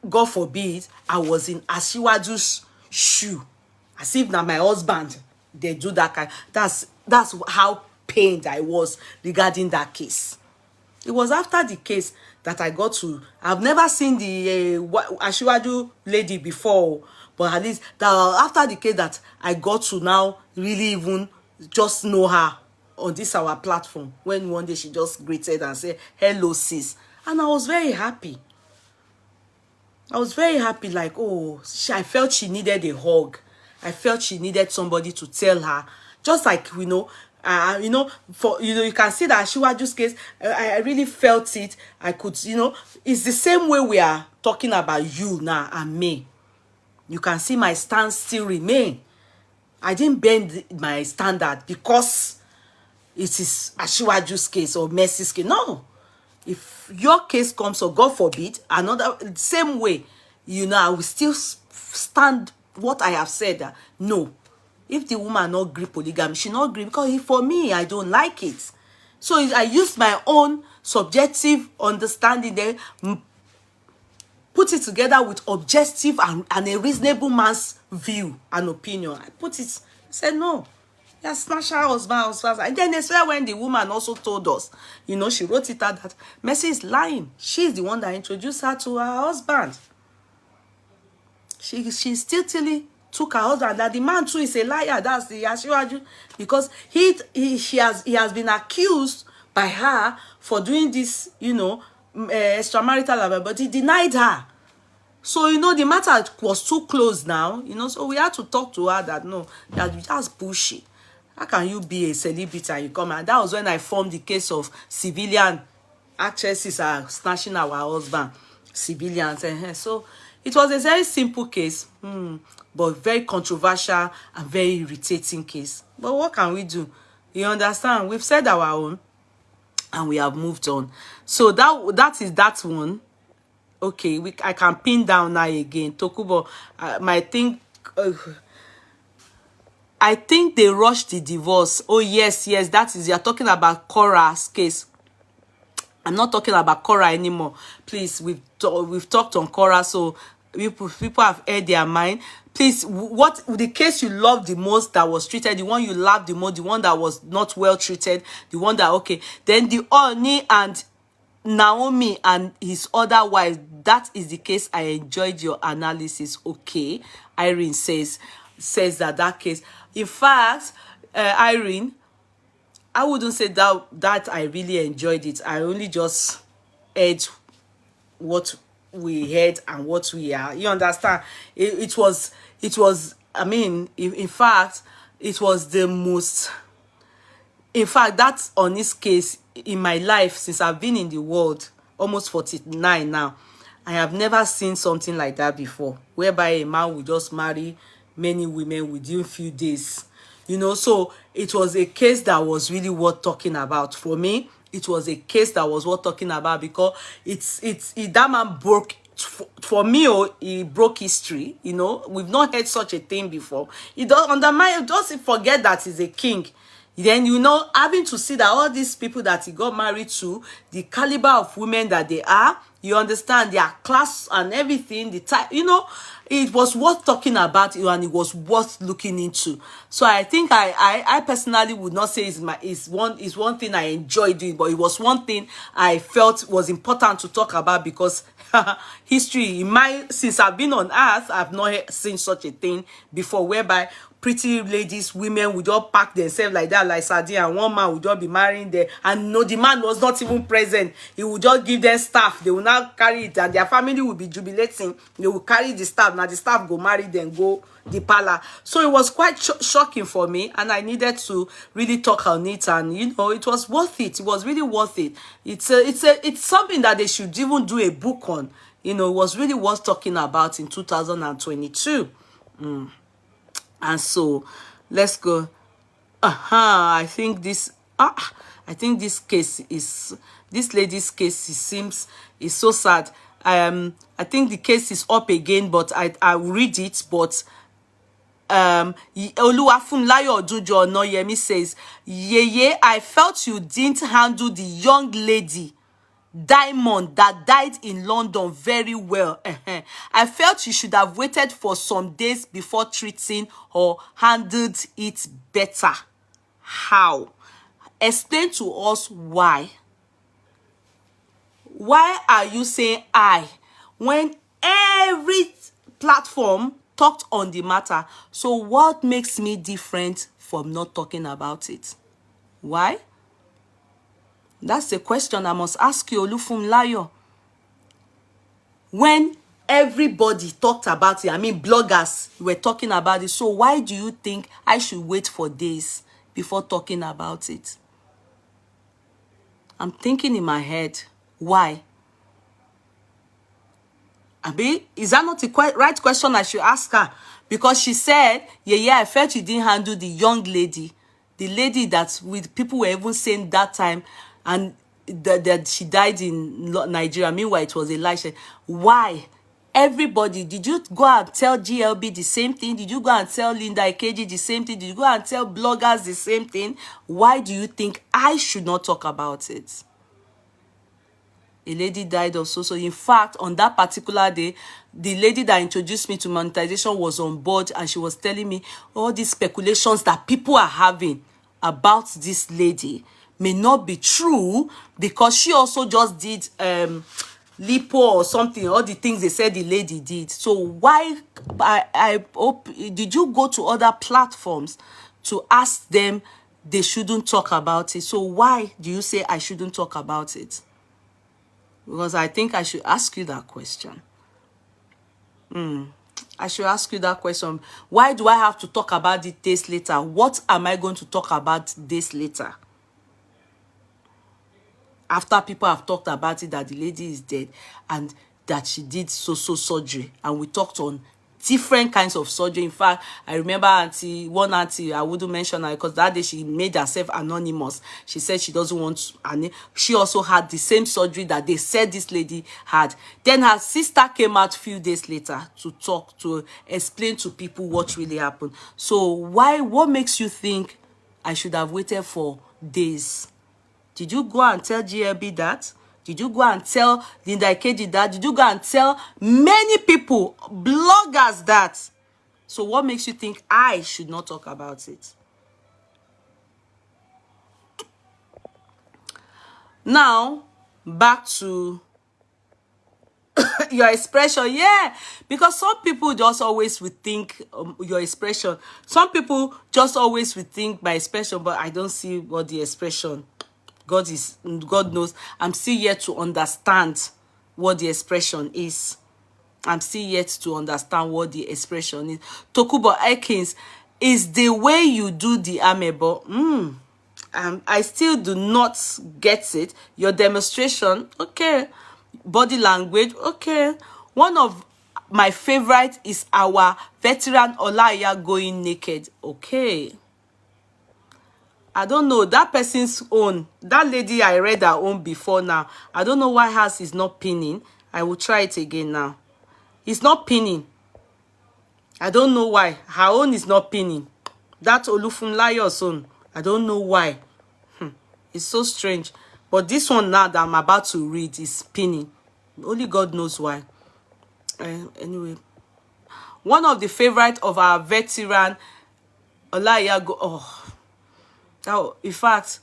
God forbid, I was in Asiwaju's shoe. As if now my husband, they do that kind. That's how pained I was regarding that case. It was after the case that I got to, I've never seen the Asiwaju lady before, but at least after the case that I got to now really even just know her on this our platform, when one day she just greeted and said, hello sis. And I was very happy. I was very happy, like, oh, I felt she needed a hug. I felt she needed somebody to tell her. Just like, you know, you can see that Asiwaju's case, I really felt it. I could, you know, it's the same way we are talking about you now and me. You can see my stance still remain. I didn't bend my standard because it is Asiwaju's case or Mercy's case. No. If your case comes, or God forbid, another same way, you know, I will still stand what I have said. No. If the woman not agree polygamy, she not agree, because for me, I don't like it. So I used my own subjective understanding there, put it together with objective and a reasonable man's view and opinion. I put it, said no. Yeah, smash her husband. And then that's where when the woman also told us, you know, she wrote it out that Mercy is lying. She's the one that introduced her to her husband. She still took her husband. That the man too is a liar. That's the Asiwaju, because he has been accused by her for doing this, you know, extramarital affair, but he denied her. So, you know, the matter was too close now, you know, so we had to talk to her that no, that's bullshit. How can you be a celebrity and you come? And that was when I formed the case of civilian actresses are snatching our husband, civilians. So it was a very simple case, but very controversial and very irritating case. But what can we do? You understand? We've said our own and we have moved on. So that is that one. Okay, I can pin down now again. Tokubo, I think they rushed the divorce. Oh, yes, that is, you're talking about Cora's case. I'm not talking about Cora anymore. Please, we've talked on Cora, so people have heard their mind. Please, what the case you love the most that was treated, the one you loved the most, the one that was not well treated, the one that, okay, then the Oni and Naomi and his other wife, that is the case. I enjoyed your analysis. Okay, Irene says that case. In fact, Irene, I wouldn't say that I really enjoyed it. I only just heard what we heard and what we are. You understand? It was. I mean, in fact, it was the most, in fact, that's on this case in my life since I've been in the world, almost 49 now. I have never seen something like that before, whereby a man would just marry many women within few days. You know, so it was a case that was really worth talking about. For me, it was a case that was worth talking about because that man broke, for me, oh, he broke history. You know, we've not heard such a thing before. He don't undermine, doesn't forget that he's a king. Then, you know, having to see that all these people that he got married to, the caliber of women that they are, you understand, their class and everything, the type, you know, it was worth talking about, and it was worth looking into. So I think I personally would not say is one thing I enjoyed doing, but it was one thing I felt was important to talk about because history, since I've been on earth, I've not seen such a thing before, whereby pretty ladies, women would all pack themselves like that, like sardine, and one man would just be marrying them, and no, the man was not even present. He would just give them staff. They will now carry it, and their family will be jubilating. They will carry the staff. Now the staff go marry them, go the parlor. So it was quite shocking for me, and I needed to really talk on it. And you know, it was worth it. It was really worth it. It's something that they should even do a book on. You know, it was really worth talking about in 2022. And so let's go. I think this case is, this lady's case, it seems is so sad. I think the case is up again, but I will read it. But Oluwafunlayo Odujo Onoyemi says, Yeye, I felt you didn't handle the young lady Diamond that died in London very well. I felt you should have waited for some days before treating or handled it better. How? Explain to us why. Why are you saying I when every platform talked on the matter? So what makes me different from not talking about it? Why? That's the question I must ask you, Olufunlayo. When everybody talked about it, I mean bloggers were talking about it, so why do you think I should wait for days before talking about it? I'm thinking in my head, why? Abi, is that not the right question I should ask her? Because she said, yeah, I felt you didn't handle the young lady. The lady that with people were even saying that time, and that she died in Nigeria. Meanwhile, it was a lie. Why? Everybody, did you go and tell GLB the same thing? Did you go and tell Linda Ikeji the same thing? Did you go and tell bloggers the same thing? Why do you think I should not talk about it? A lady died of so. In fact, on that particular day, the lady that introduced me to monetization was on board, and she was telling me all these speculations that people are having about this lady may not be true, because she also just did lipo or something, all the things they said the lady did. So why, I hope, did you go to other platforms to ask them they shouldn't talk about it? So why do you say I shouldn't talk about it? Because I think I should ask you that question. I should ask you that question. Why do I have to talk about it days later? What am I going to talk about days later? After people have talked about it, that the lady is dead and that she did so surgery, and we talked on different kinds of surgery. In fact, I remember one auntie, I wouldn't mention her because that day she made herself anonymous. She said she doesn't want to, and she also had the same surgery that they said this lady had. Then her sister came out a few days later to talk, to explain to people what really happened. So what makes you think I should have waited for days? Did you go and tell GLB that? Did you go and tell Linda Ikeji that? Did you go and tell many people, bloggers, that? So what makes you think I should not talk about it? Now, back to your expression. Yeah, because some people just always would think your expression. Some people just always would think my expression, but I don't see what the expression. God knows, I'm still yet to understand what the expression is. I'm still yet to understand what the expression is. Tokubo Ekins, is the way you do the amebo. I still do not get it. Your demonstration, okay. Body language, okay. One of my favorite is our veteran Olaiya going naked, okay. I don't know, that person's own, that lady, I read her own before now. I don't know why hers is not pinning. I will try it again now. It's not pinning. I don't know why. Her own is not pinning. That Olufunlayo's own, I don't know why. It's so strange. But this one now that I'm about to read is pinning. Only God knows why. Anyway, one of the favorite of our veteran Olaiya in fact,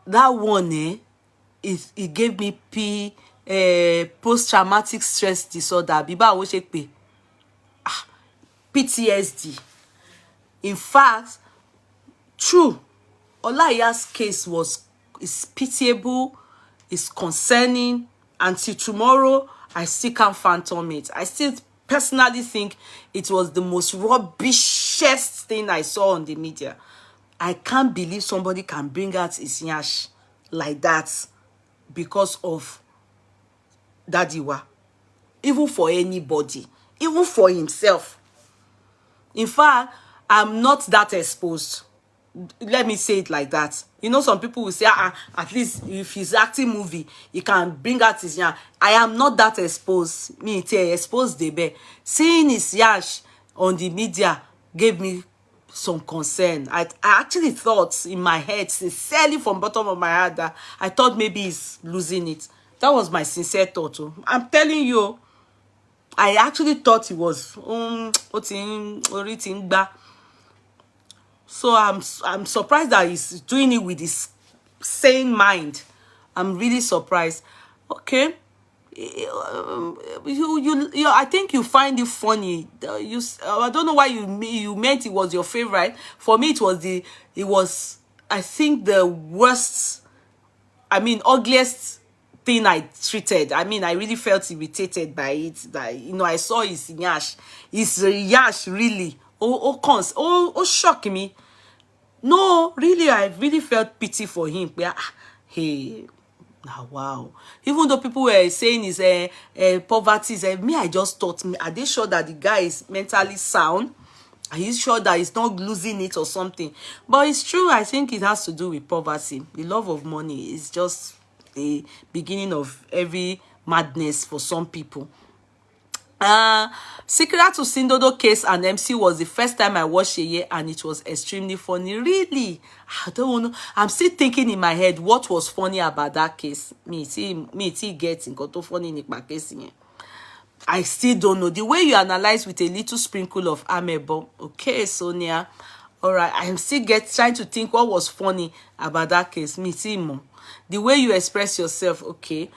that one it gave me post-traumatic stress disorder. Biba wo se pe PTSD. In fact, true, Olaiya's case is pitiable, is concerning, and till tomorrow I still can't phantom it. I still personally think it was the most rubbishest thing I saw on the media. I can't believe somebody can bring out his nyash like that because of Dadiwa. Even for anybody, even for himself. In fact, I'm not that exposed. Let me say it like that. You know, some people will say, at least if he's acting movie, he can bring out his yash. I am not that exposed. Me, exposed the bear. Seeing his yash on the media gave me some concern. I actually thought in my head, sincerely from bottom of my heart, that I thought maybe he's losing it. That was my sincere thought. I'm telling you, I actually thought he was so I'm surprised that he's doing it with his sane mind. I'm really surprised. Okay. I think you find it funny. I don't know why you meant it was your favorite. For me, it was I think the worst, ugliest thing I treated. I really felt irritated by it. That I saw his yash. His yash really shocked me. No, really, I really felt pity for him. Hey, wow. Even though people were saying his poverty, me, I just thought, are they sure that the guy is mentally sound? Are you sure that he's not losing it or something? But it's true. I think it has to do with poverty. The love of money is just the beginning of every madness for some people. Secret to Sindodo case and MC was the first time I watched it, and it was extremely funny. Really, I don't know. I'm still thinking in my head what was funny about that case. Me getting got funny in my case. I still don't know. The way you analyze with a little sprinkle of amebo. Okay, Sonia. All right, I'm still trying to think what was funny about that case. Me too. The way you express yourself. Okay.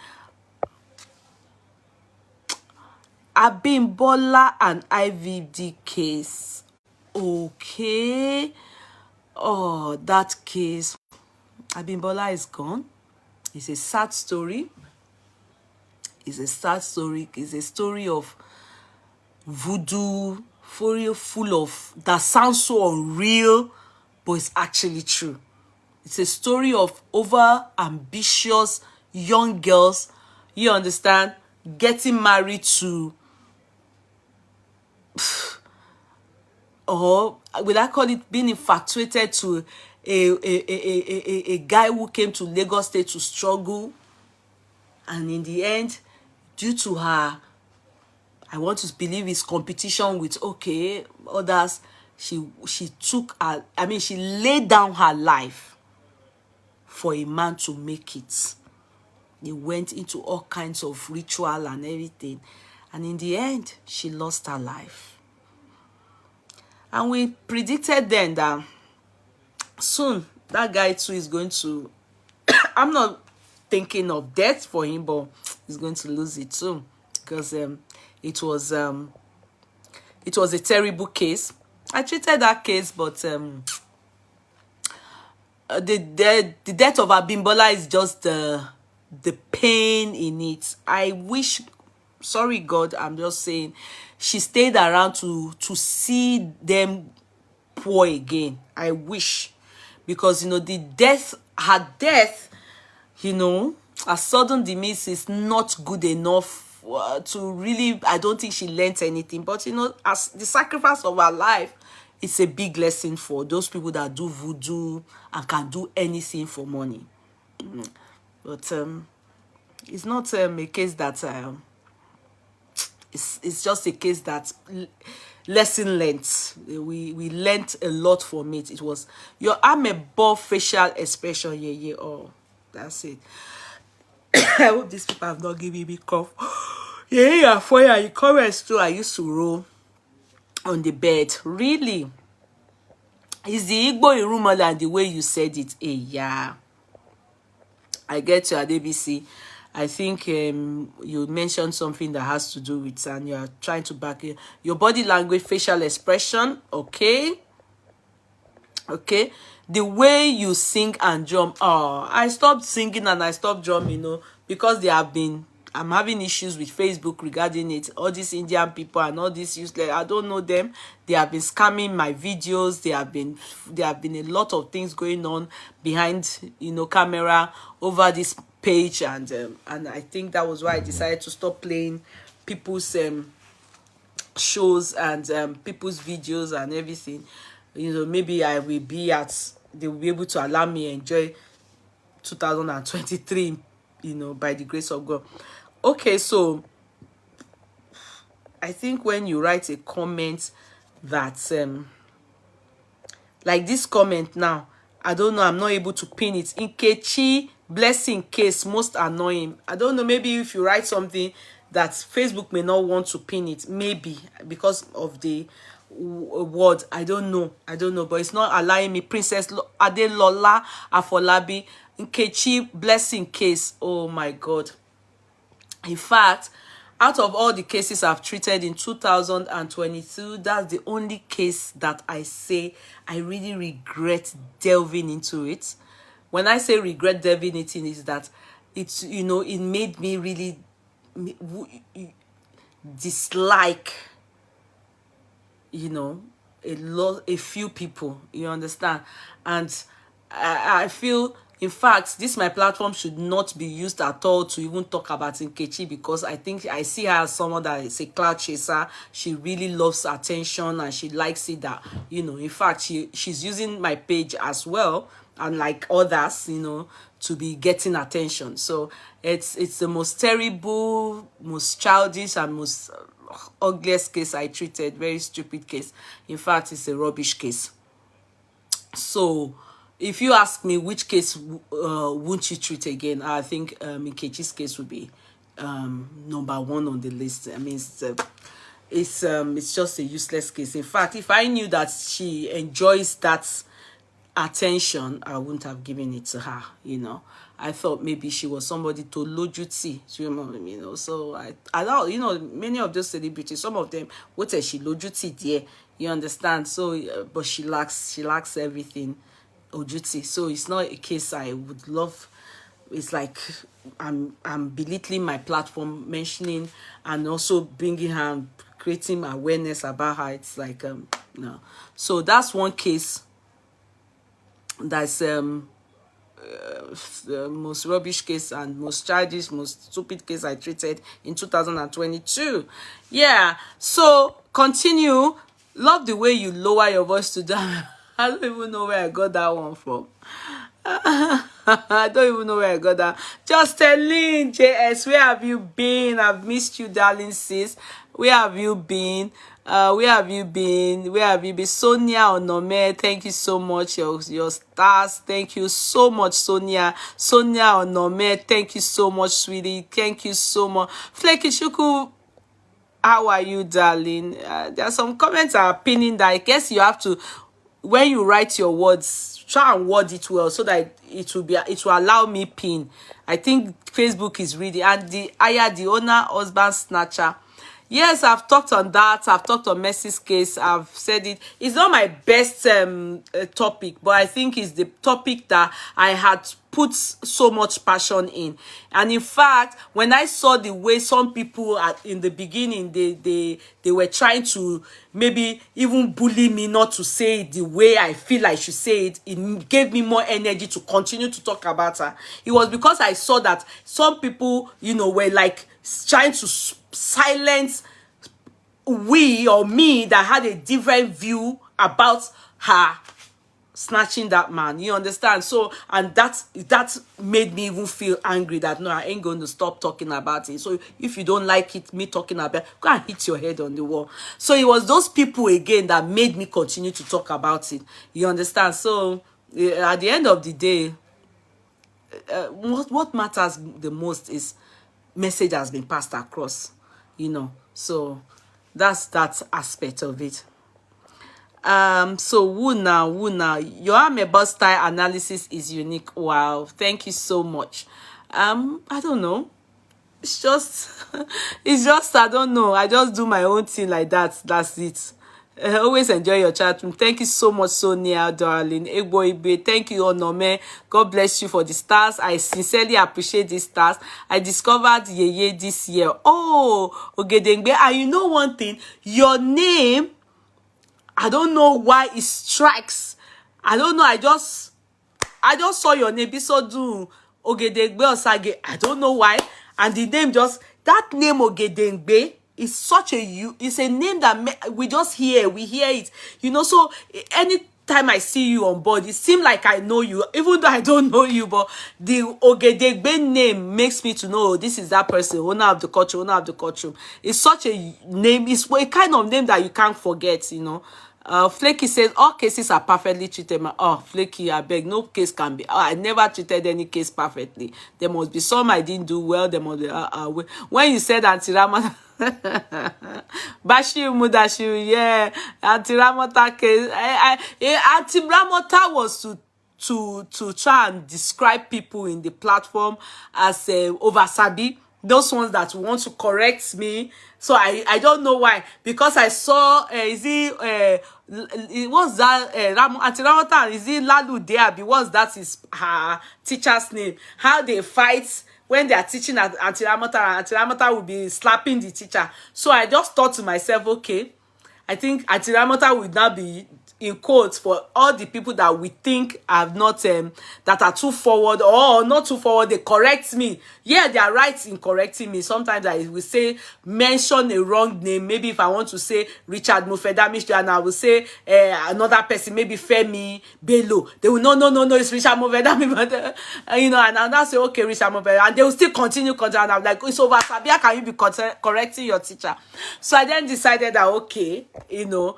Abimbola and IVD case. Okay. Oh, that case. Abimbola is gone. It's a sad story. It's a sad story. It's a story of voodoo, full of, that sounds so unreal, but it's actually true. It's a story of over ambitious young girls, you understand, getting married to, or will I call it being infatuated to a guy who came to Lagos State to struggle, and in the end, due to her, I want to believe his competition with others, she took her, she laid down her life for a man to make it. They went into all kinds of ritual and everything, and in the end, she lost her life. And we predicted then that soon that guy too is going to I'm not thinking of death for him, but he's going to lose it too, because it was a terrible case. I treated that case, but the death of Abimbola is just the pain in it. I wish sorry, God, I'm just saying, she stayed around to see them poor again. I wish, because her death, a sudden demise is not good enough to really. I don't think she learnt anything, but as the sacrifice of her life, it's a big lesson for those people that do voodoo and can do anything for money. But it's not a case that it's just a case that lesson learned. We learned a lot from it. It was your arm above facial expression. Yeah. Oh, that's it. I hope these people have not given me cough. Yeah, for you comments too. I used to roll on the bed. Really, is the Igbo irumala and the way you said it? Yeah, I get you at ABC. I think you mentioned something that has to do with, and you're trying to back it. Your body language, facial expression, okay? The way you sing and drum. Oh, I stopped singing and I stopped drumming, because I'm having issues with Facebook regarding it. All these Indian people and all these useless, I don't know them. They have been scamming my videos. There have been a lot of things going on behind, camera over this page, and I think that was why I decided to stop playing people's shows and people's videos and everything. Maybe they will be able to allow me enjoy 2023, by the grace of God. Okay, so I think when you write a comment that like this comment now, I don't know, I'm not able to pin it. Nkechi blessing case most annoying. I don't know, maybe if you write something that Facebook may not want to pin it, maybe because of the word. I don't know, but it's not allowing me. Princess Adelola Afolabi, Nkechi blessing case. Oh my God. In fact, out of all the cases I've treated in 2022, that's the only case that I say I really regret delving into it. When I say regret delving into it, is that it's, it made me really dislike, a few people, you understand? And I feel, in fact, my platform should not be used at all to even talk about Nkechi, because I think I see her as someone that is a cloud chaser. She really loves attention and she likes it that, in fact, she's using my page as well, and like others, to be getting attention. So it's the most terrible, most childish, and most ugliest case I treated. Very stupid case. In fact, it's a rubbish case. So if you ask me which case won't you treat again, I think Nkechi's case would be number one on the list. I mean, it's just a useless case. In fact, if I knew that she enjoys that attention, I wouldn't have given it to her. I thought maybe she was somebody to lojuti, so I don't, many of those celebrities, some of them, what is she lojuti there, you understand? So but she lacks everything ojuti. So it's not a case I would love. It's like I'm belittling my platform, mentioning and also bringing her, creating awareness about her. It's like no. So that's one case. That's the most rubbish case and most childish, most stupid case I treated in 2022. Yeah. So continue. Love the way you lower your voice to that. I don't even know where I got that one from. I don't even know where I got that. Justin JS, where have you been? I've missed you, darling sis. Where have you been? Where have you been? Where have you been? Sonia Onome, thank you so much. Your stars, thank you so much, Sonia. Sonia Onome, thank you so much, sweetie. Thank you so much. Fleky Shuku, how are you, darling? There are some comments are pinning that I guess you have to, when you write your words, try and word it well so that it will allow me pin. I think Facebook is reading. And the owner husband snatcher. Yes, I've talked on that. I've talked on Mercy's case. I've said it. It's not my best topic, but I think it's the topic that I had put so much passion in. And in fact, when I saw the way some people in the beginning, they were trying to maybe even bully me not to say it the way I feel I should say it, it gave me more energy to continue to talk about her. It was because I saw that some people, you know, were like trying to silence we or me that had a different view about her snatching that man. You understand? So, and that made me even feel angry that no, I ain't going to stop talking about it. So if you don't like it, me talking about it, go and hit your head on the wall. So it was those people again that made me continue to talk about it. You understand? So at the end of the day, what matters the most is message has been passed across, you know. So that's that aspect of it. So Wuna, your ameba style analysis is unique. Wow, thank you so much. I don't know, it's just it's just I don't know, I just do my own thing like that. That's it. Always enjoy your chat room. Thank you so much, Sonia, darling. Egbo Ibe, thank you, Onome. God bless you for the stars. I sincerely appreciate these stars. I discovered Yeye this year. Oh, Ogedengbe. And you know one thing, your name, I don't know why it strikes. I don't know. I just saw your name. Bisodu Ogedengbe Osage. I don't know why. And the name just, that name Ogedengbe is such a, it's a name that we just hear, we hear it, you know. So anytime I see you on board, it seems like I know you, even though I don't know you. But the Ogedengbe name makes me to know this is that person, owner of the culture, owner of the culture. It's such a name. It's a kind of name that you can't forget, you know. Flaky says all cases are perfectly treated. Oh, Flaky, I beg, no case can be. I never treated any case perfectly. There must be some I didn't do well. There must be, when you said Anti-Ramata, Bashir Mudashir, yeah, Anti-Ramata case. Anti-Ramata was to try and describe people in the platform as oversabi, those ones that want to correct me. So I don't know why, because I saw it was that Anti-Ramata, is it Lalu Deabi? What's that is her teacher's name? How they fight when they are teaching at Anti-Ramata, Anti-Ramata will be slapping the teacher. So I just thought to myself, okay, I think Anti-Ramata will now be in quotes for all the people that we think have not that are too forward or not too forward. They correct me. Yeah, they are right in correcting me. Sometimes I will say mention a wrong name. Maybe if I want to say Richard Mofedami, and I will say another person, maybe Femi Bello, they will no, it's Richard Mofedami. But you know, and I'll say okay, Richard Mofedami, and they will still continue, and I'm like, it's over. Sabia, can you be correcting your teacher? So I then decided that okay, you know,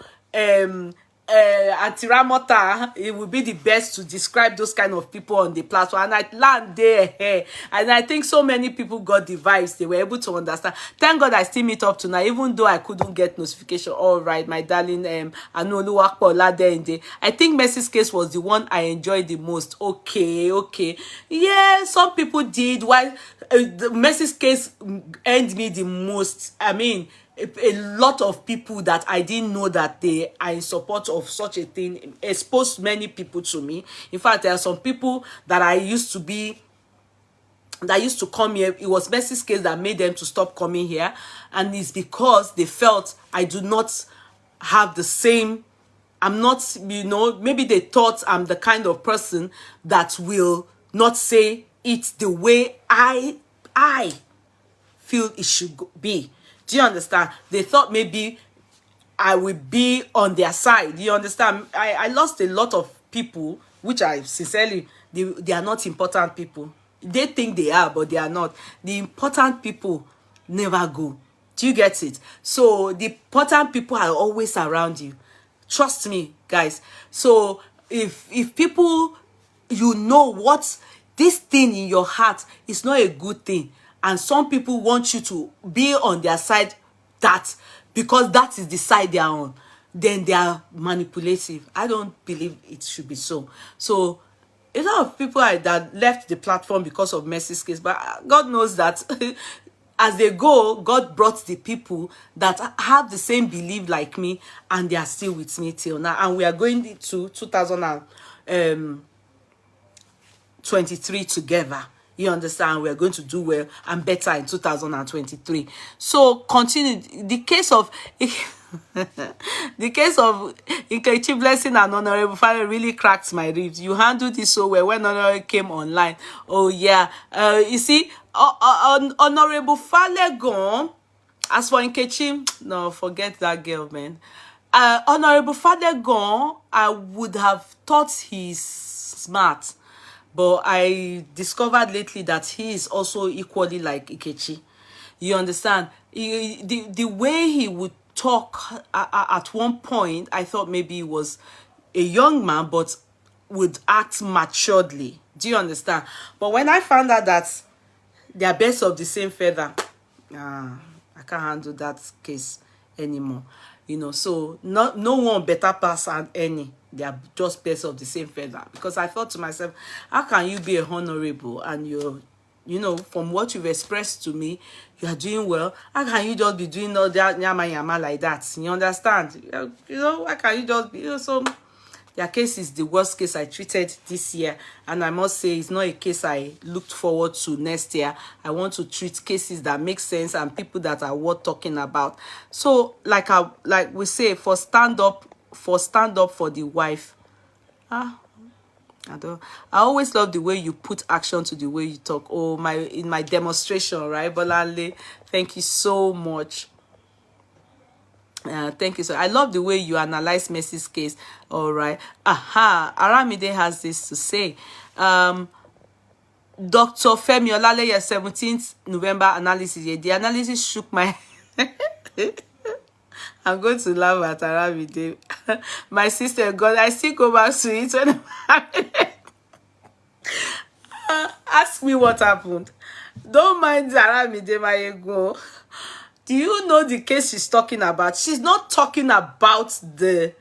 Anti-Ramata, it would be the best to describe those kind of people on the platform. And I land there, and I think so many people got the vibes. They were able to understand. Thank God I still meet up tonight, even though I couldn't get notification. All right, my darling, Anoluwakpo Oladende. I think Mercy's case was the one I enjoyed the most. Okay, yeah, some people did. Why the Mercy's case earned me the most? I mean, a lot of people that I didn't know that they are in support of such a thing exposed many people to me. In fact, there are some people that I used to be, that used to come here. It was Mercy's case that made them to stop coming here, and it's because they felt I do not have the same, I'm not, you know, maybe they thought I'm the kind of person that will not say it the way I feel it should be. Do you understand? They thought maybe I would be on their side. Do you understand? I lost a lot of people, which I sincerely, they are not important people. They think they are, but they are not. The important people never go. Do you get it? So the important people are always around you. Trust me, guys. So if people, you know what, this thing in your heart is not a good thing, and some people want you to be on their side, that because that is the side they are on, then they are manipulative. I don't believe it should be so. So a lot of people that left the platform because of Mercy's case, but God knows that as they go, God brought the people that have the same belief like me, and they are still with me till now. And we are going to 2023 together. You understand? We are going to do well and better in 2023. So continue. The case of the case of Nkechi Blessing and Honorable Fale really cracked my ribs. You handled this so well when Honorable came online. Oh yeah. You see, Honorable Fale gone. As for Nkechi, no, forget that girl, man. Honorable Fale gone, I would have thought he's smart. But I discovered lately that he is also equally like Nkechi. You understand? The way he would talk at one point, I thought maybe he was a young man, but would act maturedly. Do you understand? But when I found out that they are birds of the same feather, I can't handle that case anymore. You know, so no one better pass than any. They are just birds of the same feather. Because I thought to myself, how can you be a honorable and you're, you know, from what you've expressed to me, you are doing well. How can you just be doing all that yama yama like that? You understand? You know, how can you just be, you know, so their case is the worst case I treated this year. And I must say, it's not a case I looked forward to next year. I want to treat cases that make sense and people that are worth talking about. So, like we say, for stand up for the wife. I always love the way you put action to the way you talk. Oh, in my demonstration, right? Bolale, thank you so much. Thank you. So I love the way you analyze Mercy's case. All right. Aramide has this to say. Dr. Femi Olaleye, 17th November analysis. The analysis shook my I'm going to laugh at Aramide. My sister, God, I still go back to it when ask me what happened. Don't mind Aramide, my ego. Do you know the case she's talking about? She's not talking about the,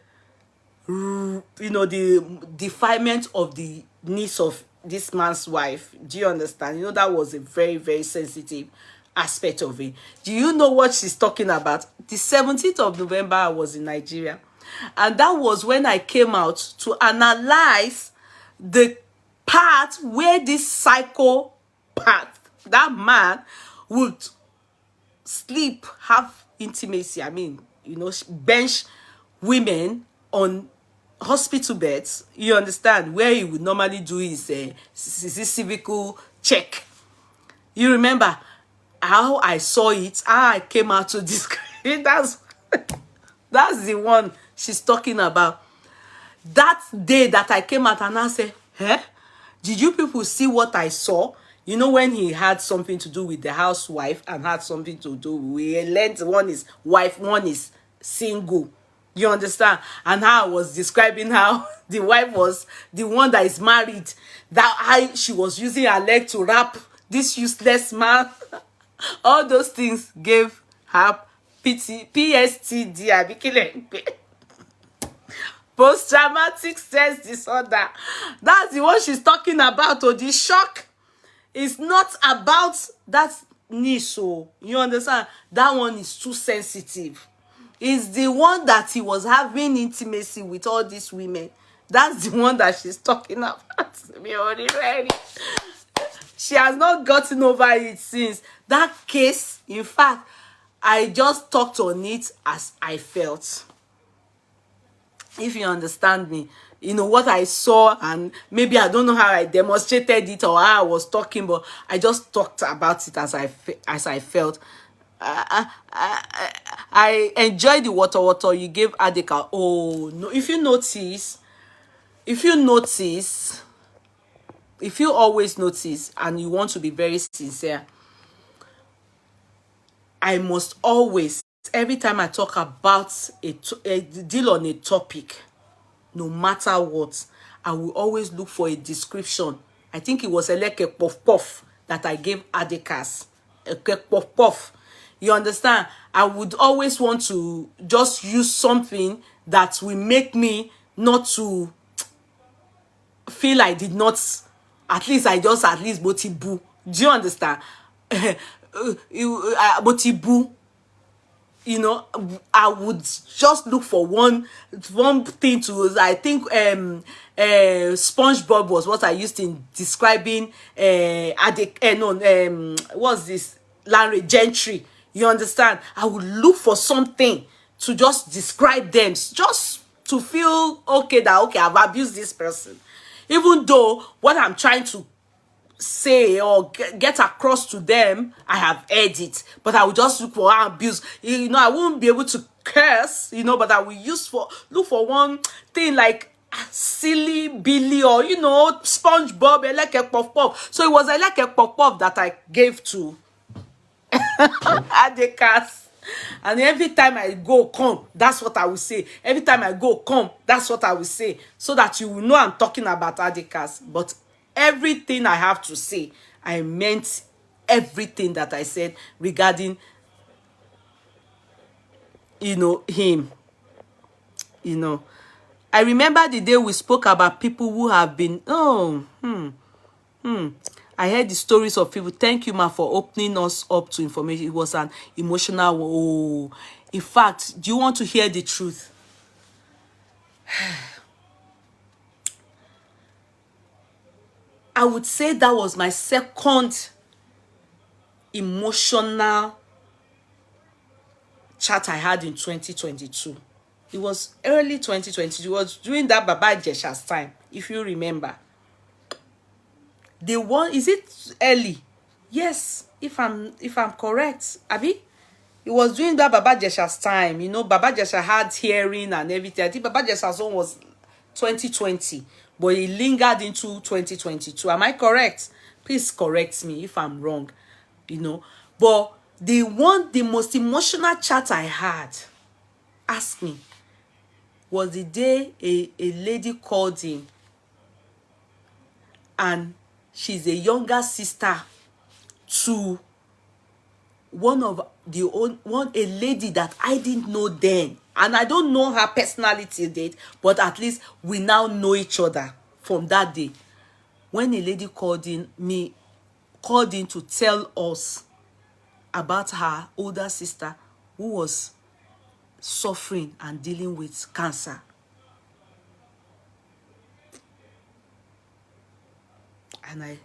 you know, the defilement of the niece of this man's wife. Do you understand? You know, that was a very, very sensitive aspect of it. Do you know what she's talking about? The 17th of November, I was in Nigeria. And that was when I came out to analyze the part where this psychopath, that man, would sleep, have intimacy, I mean, you know, bench women on hospital beds, you understand, where he would normally do his civical check. You remember how I saw it, how I came out to describe it. That's the one she's talking about. That day that I came out and I said, did you people see what I saw? You know, when he had something to do with the housewife and had something to do with one is wife, one is single. You understand? And how I was describing how the wife was the one that is married, that she was using her leg to wrap this useless man. All those things gave her PSTD, post-traumatic stress disorder. That's the one she's talking about. Oh, the shock is not about that niece. So you understand? That one is too sensitive. It's the one that he was having intimacy with all these women. That's the one that she's talking about. She has not gotten over it since that case. In fact, I just talked on it as I felt. If you understand me, you know what I saw, and maybe I don't know how I demonstrated it or how I was talking, but I just talked about it as I felt. I enjoyed the water you gave Adeka. Oh no! If you always notice, and you want to be very sincere, I must always, every time I talk about a deal on a topic, no matter what, I will always look for a description. I think it was Eleke Puff Puff that I gave Adekas. Eleke Puff Puff. You understand? I would always want to just use something that will make me not to feel I did not, at least botibu. Do you understand? Motibu, you know, I would just look for one thing to, I think SpongeBob was what I used in describing what's this, Larry Gentry, you understand? I would look for something to just describe them, just to feel okay that okay, I've abused this person, even though what I'm trying to say or get across to them, I have heard it, but I will just look for abuse. You know, I won't be able to curse, you know, but I will look for one thing like silly Billy or, you know, SpongeBob, like a puff puff. So it was like a puff puff that I gave to Adekas. And every time I go, come, that's what I will say. Every time I go, come, that's what I will say. So that you will know I'm talking about Adekas. But everything I have to say, I meant everything that I said regarding, you know, him. You know, I remember the day we spoke about people who have been, I heard the stories of people. Thank you, ma, for opening us up to information. It was an emotional, oh, in fact, do you want to hear the truth? I would say that was my second emotional chat I had in 2022. It was early 2022. It was during that Baba Jesha's time, if you remember. The one, is it early? Yes, if I'm correct, Abi. It was during that Baba Jesha's time. You know, Baba Jesha had hearing and everything. I think Baba Jesha's one was 2020, but it lingered into 2022. Am I correct? Please correct me if I'm wrong. You know, but the most emotional chat I had, ask me, was the day a lady called in, and she's a younger sister to a lady that I didn't know then, and I don't know her personality date, but at least we now know each other from that day. When a lady called in to tell us about her older sister who was suffering and dealing with cancer. And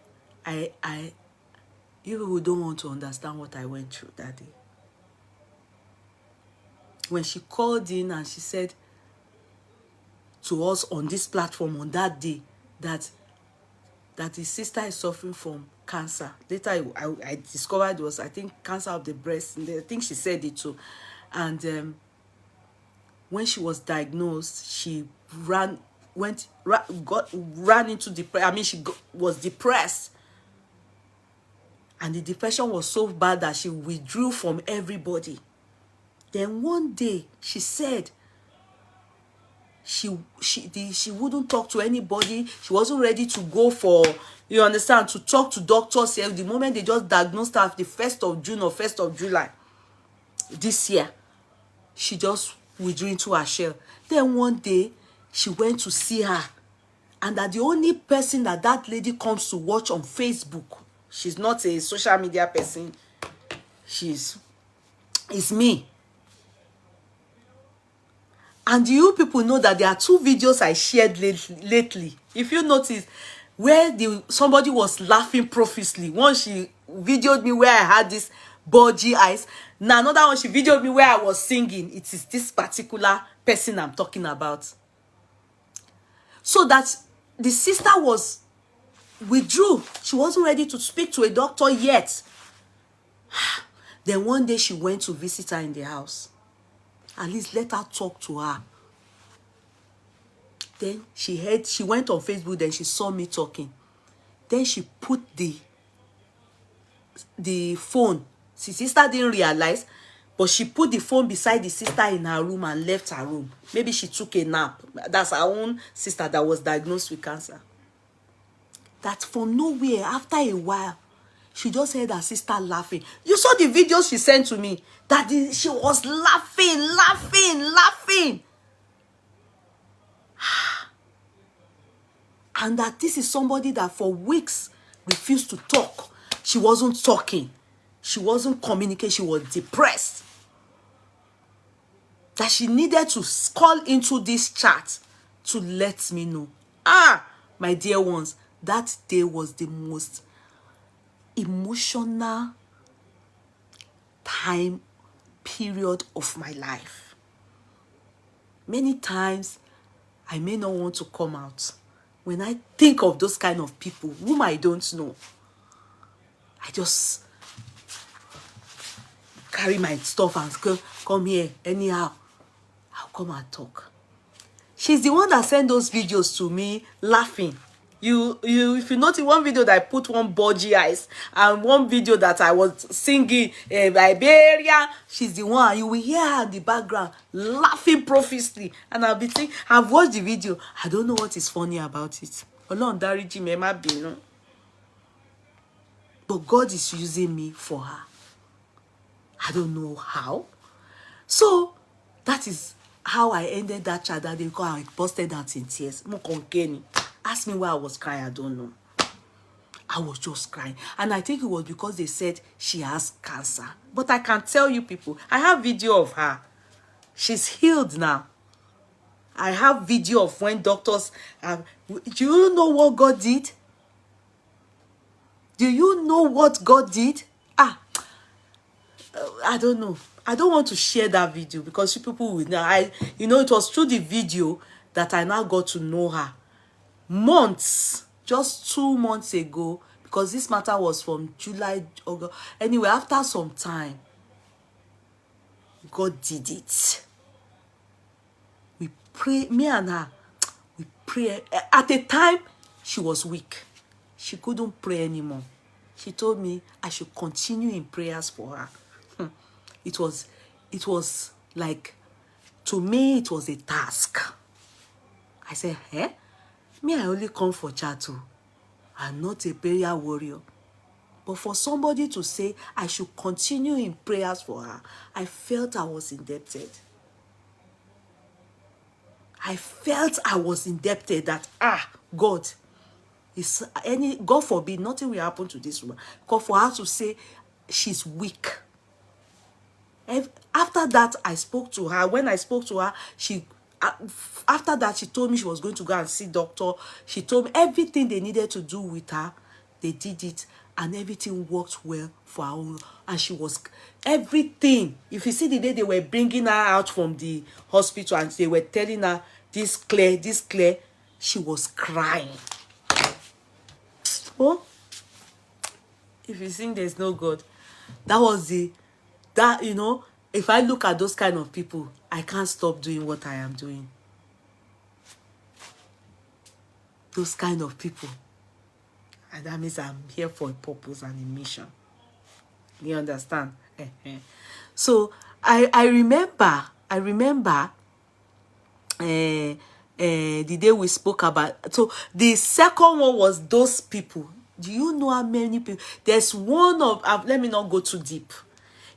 you people don't want to understand what I went through that day. When she called in and she said to us on this platform on that day that his sister is suffering from cancer. Later, I discovered it was, I think, cancer of the breast. And I think she said it too. And when she was diagnosed, she ran into depression. I mean, was depressed. And the depression was so bad that she withdrew from everybody. Then one day, she said she wouldn't talk to anybody. She wasn't ready to go for, you understand, to talk to doctors here. The moment they just diagnosed her, the 1st of June or 1st of July this year, she just withdrew into her shell. Then one day, she went to see her. And that the only person that lady comes to watch on Facebook, she's not a social media person, it's me. And you people know that there are 2 videos I shared lately. If you notice, where somebody was laughing profusely. One, she videoed me where I had this bulgy eyes. Now another one, she videoed me where I was singing. It is this particular person I'm talking about. So that the sister withdrew. She wasn't ready to speak to a doctor yet. Then one day she went to visit her in the house. At least let her talk to her. Then she went on Facebook, then she saw me talking. Then she put the phone. The sister didn't realize, but she put the phone beside the sister in her room and left her room. Maybe she took a nap. That's her own sister that was diagnosed with cancer. That from nowhere, after a while, she just heard her sister laughing. You saw the videos she sent to me. That she was laughing. And that this is somebody that for weeks refused to talk. She wasn't talking. she wasn't communicating, she was depressed. That she needed to call into this chat to let me know. My dear ones, that day was the most emotional time period of my life. Many times, I may not want to come out. When I think of those kind of people whom I don't know, I just carry my stuff and come here anyhow. I'll come and talk. She's the one that sent those videos to me laughing. If you notice one video that I put one budgie eyes and one video that I was singing Liberia, she's the one. You will hear her in the background laughing profusely, and I'll be thinking, I've watched the video. I don't know what is funny about it. Ọlọ́run dáríjì mi, ẹ má bínú. But God is using me for her. I don't know how. So that is how I ended that chat that day, because I busted out in tears. Ask me why I was crying, I don't know. I was just crying. And I think it was because they said she has cancer. But I can tell you people, I have video of her. She's healed now. I have video of when doctors... do you know what God did? Do you know what God did? I don't know. I don't want to share that video because people will know. It was through the video that I now got to know her. Months, just 2 months ago, because this matter was from July, August. Anyway, after some time, God did it. We pray, me and her, we pray. At the time, she was weak. She couldn't pray anymore. She told me I should continue in prayers for her. It was like, to me, it was a task. I said, me, I only come for chat too. I'm not a prayer warrior. But for somebody to say I should continue in prayers for her, I felt I was indebted. I felt I was indebted that, God, God forbid, nothing will happen to this woman. God, for her to say she's weak. After that, I spoke to her. When I spoke to her, after that, she told me she was going to go and see doctor. She told me everything they needed to do with her. They did it, and everything worked well for her. And she was, everything. If you see the day they were bringing her out from the hospital and they were telling her, this clear, she was crying. Oh, if you think there's no God, that was if I look at those kind of people, I can't stop doing what I am doing. Those kind of people. And that means I'm here for a purpose and a mission. You understand? So I remember the day we spoke about. So the second one was those people. Do you know how many people? There's one of, let me not go too deep.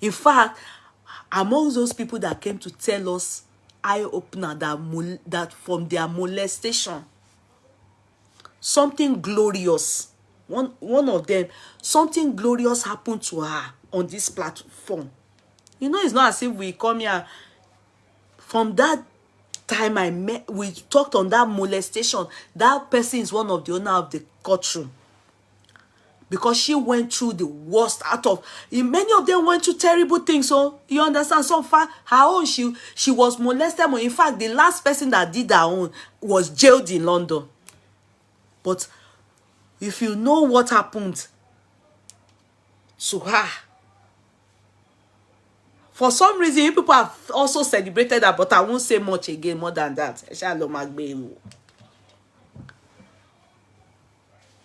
In fact, among those people that came to tell us eye-opener that from their molestation, something glorious, one of them, something glorious happened to her on this platform. It's not as if we come here. From that time we talked on that molestation. That person is one of the owner of the courtroom. Because she went through the worst many of them went through terrible things. So you understand, so far her own, she was molested. In fact, the last person that did her own was jailed in London. But if you know what happened to her, for some reason people have also celebrated her, but I won't say much again more than that.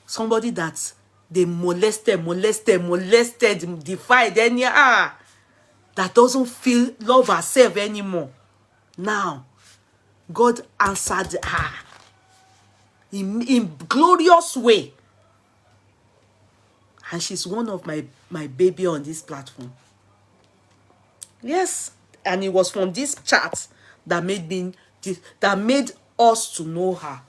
Somebody that they molested, defied any that doesn't feel love herself anymore. Now, God answered her in glorious way. And she's one of my baby on this platform. Yes, and it was from this chat that made us to know her.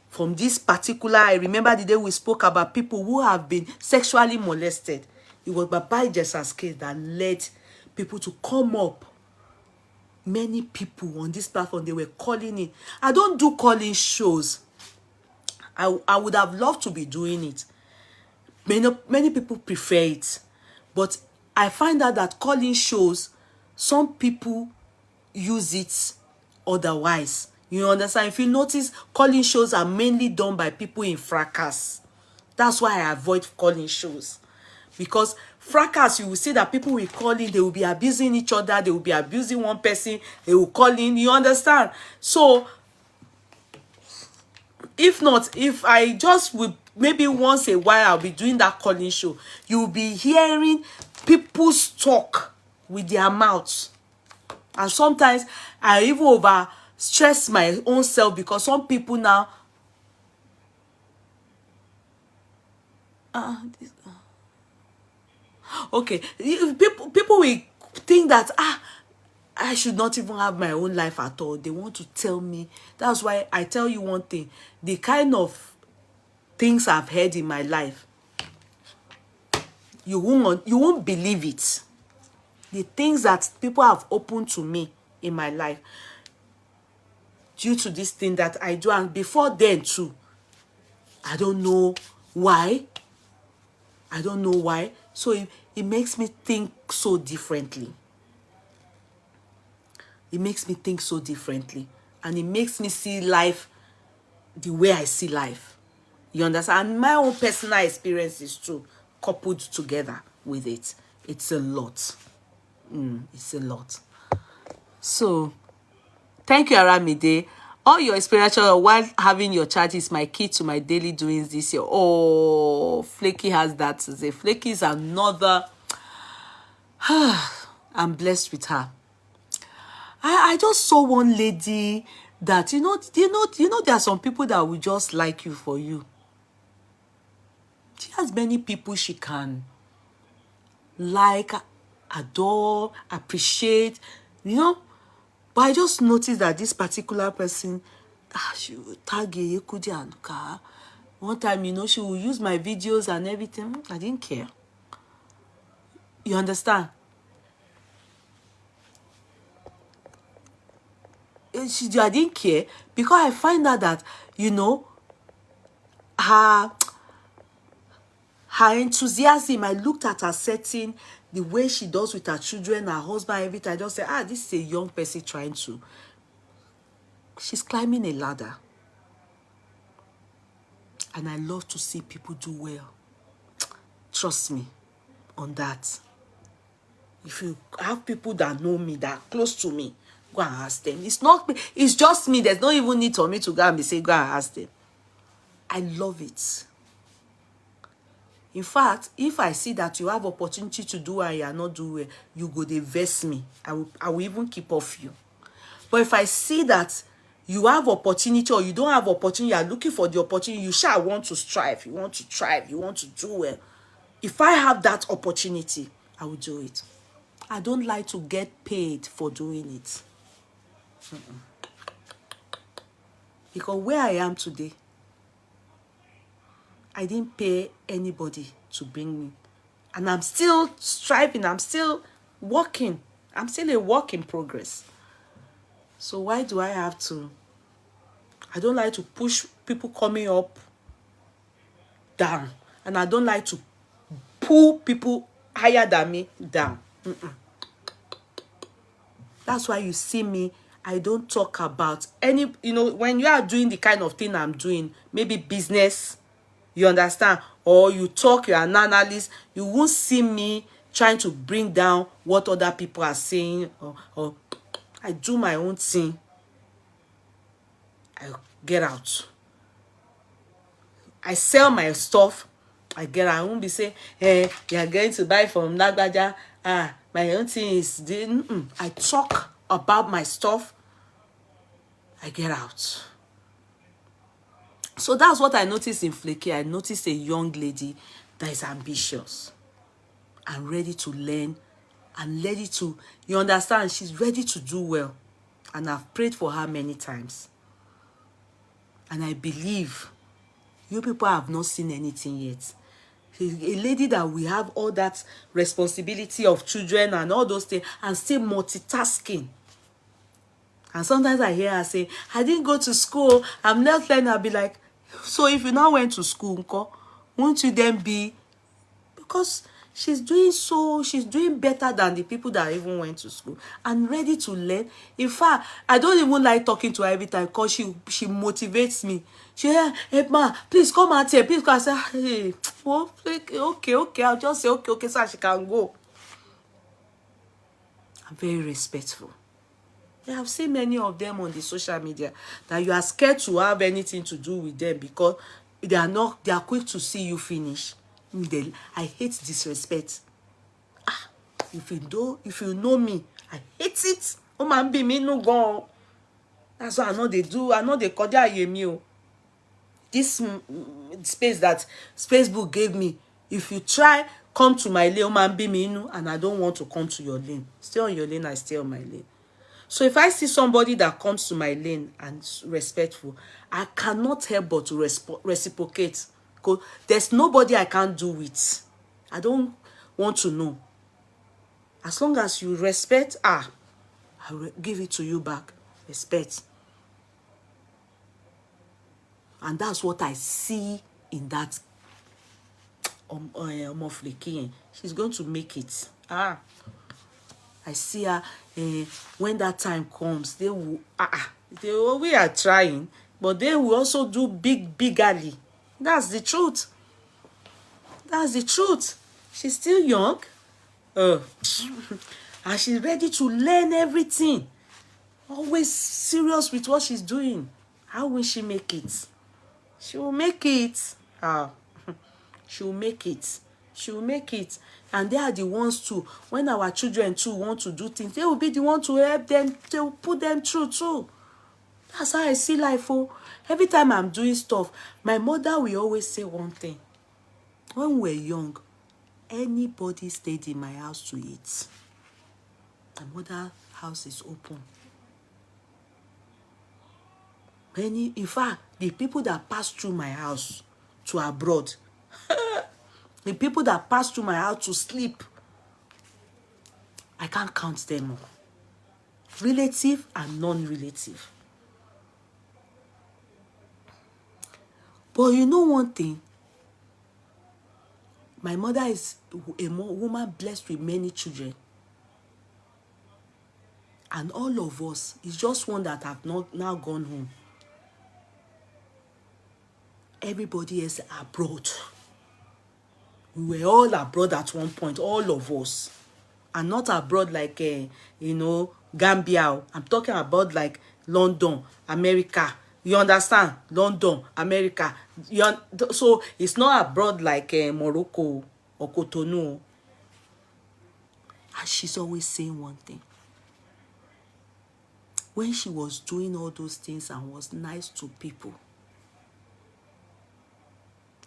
From this particular, I remember the day we spoke about people who have been sexually molested. It was Baba Ijesa's case that led people to come up. Many people on this platform, they were calling in. I don't do calling shows. I would have loved to be doing it. Many people prefer it. But I find out that calling shows, some people use it otherwise. You understand? If you notice, calling shows are mainly done by people in fracas. That's why I avoid calling shows. Because fracas, you will see that people will call in, they will be abusing each other, they will be abusing one person, they will call in, you understand? So, if not, if I just would, maybe once a while, I'll be doing that calling show, you'll be hearing people's talk with their mouths. And sometimes I even over stress my own self because some people now okay, people will think that I should not even have my own life at all. They want to tell me. That's why I tell you one thing. The kind of things I've heard in my life, you won't believe it. The things that people have opened to me in my life due to this thing that I do. And before then too, I don't know why. I don't know why. So it makes me think so differently. It makes me think so differently. And it makes me see life the way I see life. You understand? And my own personal experiences too, coupled together with it. It's a lot. It's a lot. So, thank you, Aramide. All your spiritual while having your chat is my key to my daily doings this year. Oh, Flaky has that to say. Flaky is another. I'm blessed with her. I just saw one lady that you know there are some people that will just like you for you. She has many people she can like, adore, appreciate, you know. But I just noticed that this particular person, she will tag Yekudi and Ka. One time, you know, she will use my videos and everything. I didn't care. You understand? I didn't care because I find out that, you know, her enthusiasm, I looked at her setting, the way she does with her children, her husband, everything. I just said, this is a young person trying to. She's climbing a ladder. And I love to see people do well. Trust me on that. If you have people that know me, that are close to me, go and ask them. It's just me. There's no even need for me to go and say, go and ask them. I love it. In fact, if I see that you have opportunity to do and you are not doing, you go dey vex me. I will even keep off you. But if I see that you have opportunity or you don't have opportunity, you are looking for the opportunity, you shall want to strive, you want to thrive, you want to do well. If I have that opportunity, I will do it. I don't like to get paid for doing it. Because where I am today, I didn't pay anybody to bring me. And I'm still striving. I'm still working. I'm still a work in progress. So why do I have to? I don't like to push people coming up down. And I don't like to pull people higher than me down. That's why you see me, I don't talk about any, you know, when you are doing the kind of thing I'm doing, maybe business, you understand? Or you talk, you're an analyst, you won't see me trying to bring down what other people are saying. Or I do my own thing. I get out. I sell my stuff. I get out. I won't be saying, hey, you're going to buy from Nagbaja. My own thing is, I talk about my stuff. I get out. So that's what I noticed in Flaky. I noticed a young lady that is ambitious and ready to learn and ready to, you understand, she's ready to do well. And I've prayed for her many times. And I believe you people have not seen anything yet. A lady that we have all that responsibility of children and all those things and still multitasking. And sometimes I hear her say, I didn't go to school, I'm not learning. I'll be like, so if you now went to school, won't you then be, because she's doing better than the people that even went to school and ready to learn. In fact, I don't even like talking to her every time because she motivates me. She, hey ma, please come out here, please come. I say, hey, well, okay, I'll just say okay, so she can go. I'm very respectful. Yeah, I've seen many of them on the social media that you are scared to have anything to do with them because they are quick to see you finish. I hate disrespect. If you know me, I hate it. Oh man, be me no go. That's why I know they do. I know they call you. This space that Facebook gave me. If you try come to my lane, oh man, be me no, and I don't want to come to your lane. Stay on your lane. I stay on my lane. So if I see somebody that comes to my lane and respectful, I cannot help but to reciprocate. Because there's nobody I can't do with. I don't want to know. As long as you respect, I will give it to you back. Respect. And that's what I see in that Omofleki. She's going to make it. I see her when that time comes. They will we are trying, but they will also do bigly. That's the truth. That's the truth. She's still young. And she's ready to learn everything. Always serious with what she's doing. How will she make it? She will make it. She will make it. She will make it. And they are the ones too. When our children too want to do things, they will be the one to help them. They will put them through too. That's how I see life. Every time I'm doing stuff, my mother will always say one thing. When we were young, anybody stayed in my house to eat. My mother's house is open. In fact, the people that pass through my house to abroad, the people that pass through my house to sleep, I can't count them all. Relative and non-relative. But you know one thing? My mother is a woman blessed with many children. And all of us, it's just one that have not now gone home. Everybody else abroad. We were all abroad at one point, all of us. And not abroad like, Gambia. I'm talking about like London, America. You understand? London, America. So it's not abroad like Morocco or Cotonou. And she's always saying one thing. When she was doing all those things and was nice to people,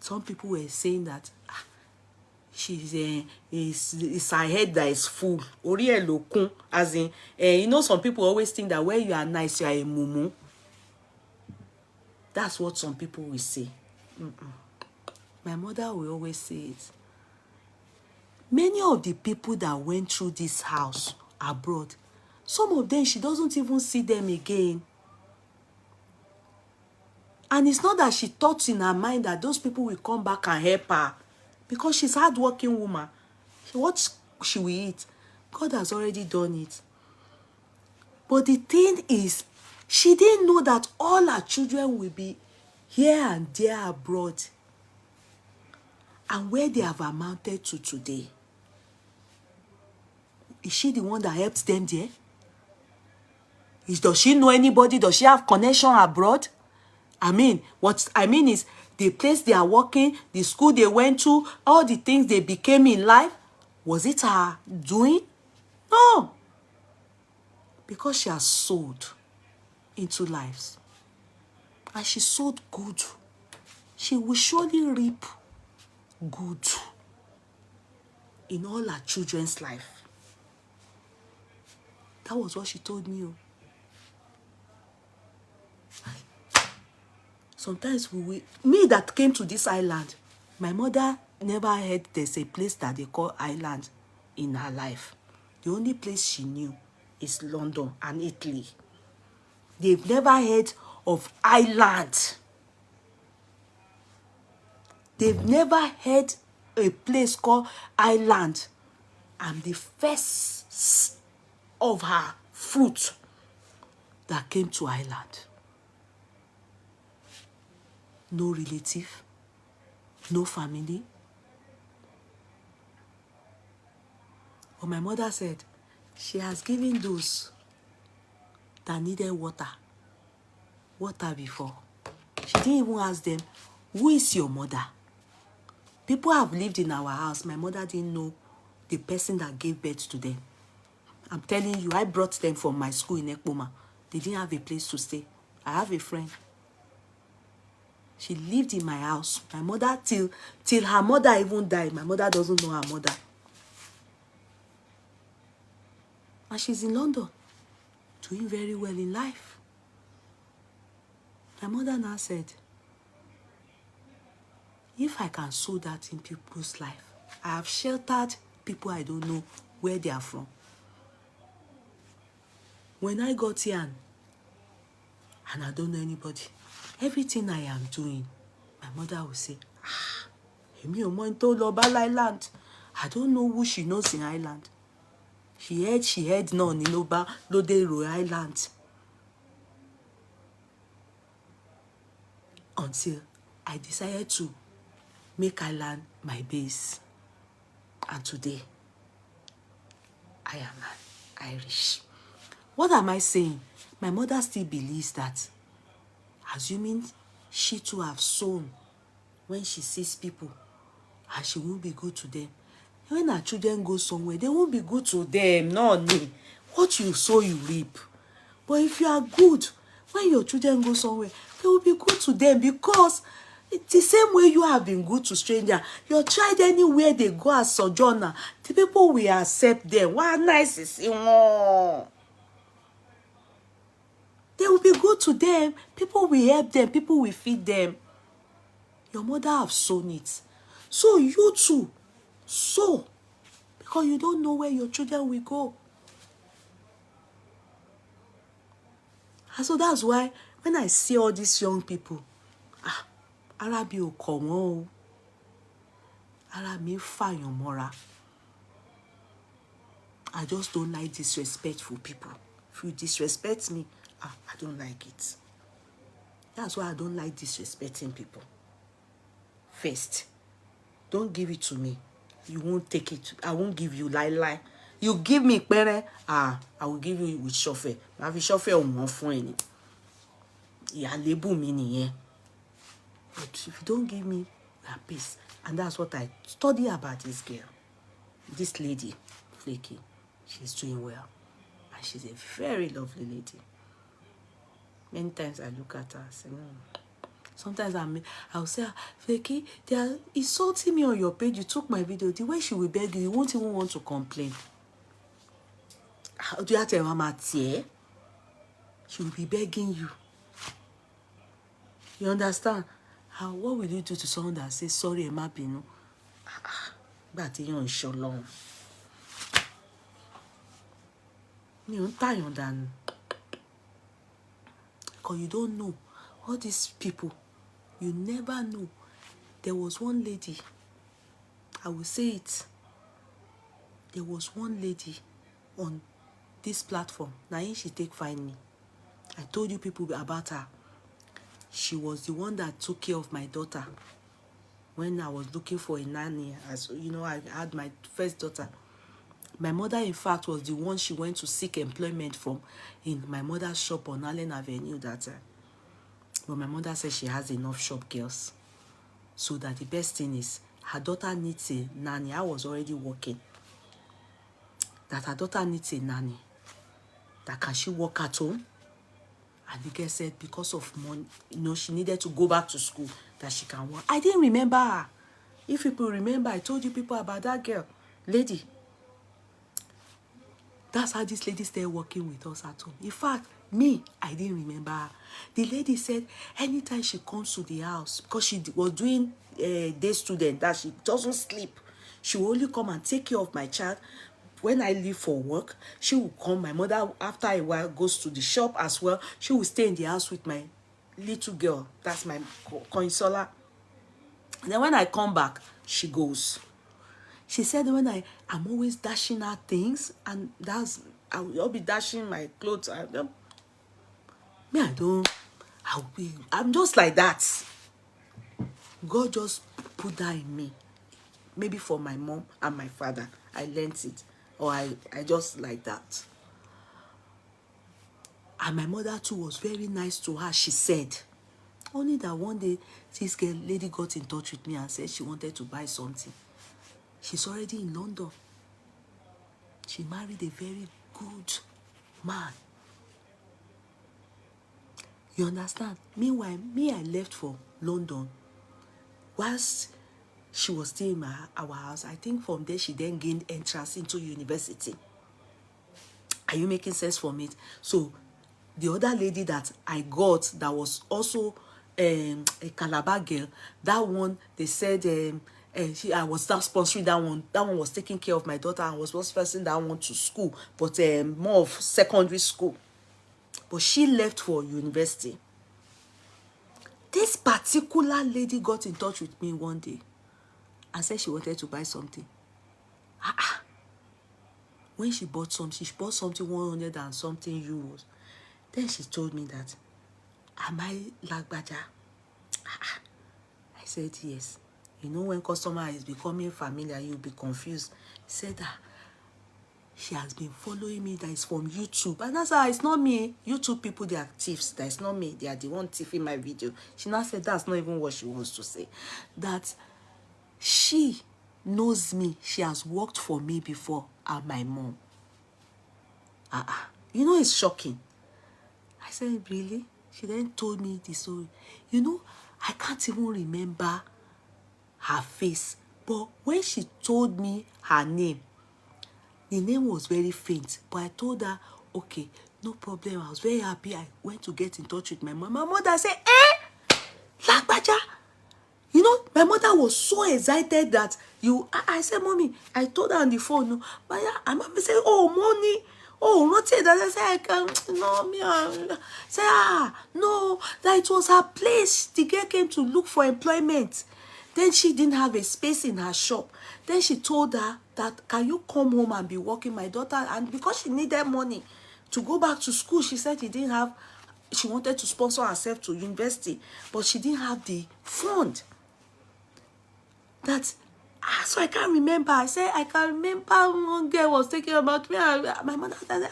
some people were saying that she's it's her head that is full. Ori e lokun, as in, some people always think that when you are nice, you are a mumu. That's what some people will say. My mother will always say it. Many of the people that went through this house abroad, some of them, she doesn't even see them again. And it's not that she thought in her mind that those people will come back and help her. Because she's a hard-working woman. What she will eat, God has already done it. But the thing is, she didn't know that all her children will be here and there abroad. And where they have amounted to today. Is she the one that helped them there? Does she know anybody? Does she have connection abroad? What I mean is, the place they are working, the school they went to, all the things they became in life, was it her doing? No. Because she has sowed into lives. And she sowed good. She will surely reap good in all her children's life. That was what she told me. Sometimes me that came to this island, My mother never heard there's a place that they call Ireland in her life. The only place she knew is London and Italy. They've never heard of Ireland. They've never heard a place called Ireland. I'm the first of her fruit that came to Ireland. No relative, no family. But my mother said she has given those that needed water before. She didn't even ask them, who is your mother? People have lived in our house. My mother didn't know the person that gave birth to them. I'm telling you, I brought them from my school in Ekpoma. They didn't have a place to stay. I have a friend. She lived in my house. My mother, till her mother even died, my mother doesn't know her mother. And she's in London, doing very well in life. My mother now said, if I can sow that in people's life, I have sheltered people I don't know where they are from. When I got here and I don't know anybody, everything I am doing, my mother will say, Èmi ò mọ ẹni tó lọ bá Ireland. I don't know who she knows in Ireland. She heard none in Oba Lodero Island. Until I decided to make Ireland my base. And today, I am an Irish. What am I saying? My mother still believes that, assuming she too have sown, when she sees people, and she won't be good to them. When her children go somewhere, they won't be good to them. No, me. What you sow, you reap. But if you are good, when your children go somewhere, they will be good to them, because it's the same way you have been good to strangers. Your child, anywhere they go as sojourner, the people will accept them. Wow, nice is it? They will be good to them. People will help them. People will feed them. Your mother have sown it. So you too, sow. Because you don't know where your children will go. And so that's why when I see all these young people, ara bí ò kọ̀ wọ́n o. Ara mi fàyàn mọ́ra. I just don't like disrespectful people. If you disrespect me, I don't like it. That's why I don't like disrespecting people. First, don't give it to me. You won't take it. I won't give you lie. You give me pere, I will give you with chauffeur. I will chauffeur on one phone. Yeah, label me nìyẹn. But if you don't give me a peace, and that's what I study about this girl, this lady, Flaky. She's doing well, and she's a very lovely lady. Many times I look at her and say, Sometimes I'll say, Flaky, they are insulting me on your page. You took my video. The way she will beg you, you won't even want to complain. How do you have to tell Mama Tie? She will be begging you. You understand? What will you do to someone that says, sorry, Emma Binu? But you're unsure long. You're tired than. Because you don't know. All these people, you never know. There was one lady, I will say it. There was one lady on this platform. Now she take find me. I told you people about her. She was the one that took care of my daughter when I was looking for a nanny. As you know, I had my first daughter. My mother, in fact, was the one she went to seek employment from in my mother's shop on Allen Avenue that time. But my mother said she has enough shop girls. So that the best thing is, her daughter needs a nanny. I was already working. That her daughter needs a nanny. That can she work at home? And the girl said because of money, she needed to go back to school, that she can work. I didn't remember her. If people remember, I told you people about that girl, lady. That's how this lady started working with us at home. In fact, me, I didn't remember her. The lady said anytime she comes to the house, because she was doing day student that she doesn't sleep. She will only come and take care of my child. When I leave for work, she will come. My mother, after a while, goes to the shop as well. She will stay in the house with my little girl. That's my Koinsola. And then when I come back, she goes. She said when I'm always dashing her things, and I'll be dashing my clothes. I'm just like that. God just put that in me. Maybe for my mom and my father, I learned it. Or I just like that. And my mother too was very nice to her. She said, only that one day, this lady got in touch with me and said she wanted to buy something. She's already in London. She married a very good man. You understand? Meanwhile, I left for London. Whilst she was still in our house, I think from there she then gained entrance into university. Are you making sense from it? So, the other lady that I got that was also a Calabar girl, that one, they said I was not sponsoring that one. That one was taking care of my daughter and was sponsoring that one to school, but more of secondary school. But she left for university. This particular lady got in touch with me one day and said she wanted to buy something. When she bought something 100 and something euros. Then she told me that, am I Lagbaja? I said yes. You know, when customer is becoming familiar, you'll be confused. He said that she has been following me, that is from YouTube. And that's how, it's not me. YouTube people, they are thieves. That is not me. They are the one thieving my video. She now said that's not even what she wants to say. That she knows me. She has worked for me before, and my mom. You know, it's shocking. I said, really? She then told me the story. You know, I can't even remember her face. But when she told me her name, the name was very faint. But I told her, okay, no problem. I was very happy. I went to get in touch with my mom. My mother said, Lagbaja. You know, my mother was so excited that I said, mommy, I told her on the phone, no. But and mommy said, oh, money. Oh, not say that. I said, I can't, no, me. Say, no, that it was her place. The girl came to look for employment. Then she didn't have a space in her shop. Then she told her that, can you come home and be working, my daughter? And because she needed money to go back to school, she said she wanted to sponsor herself to university, but she didn't have the fund. So I can't remember. I said, I can remember one girl was talking about me. My mother said,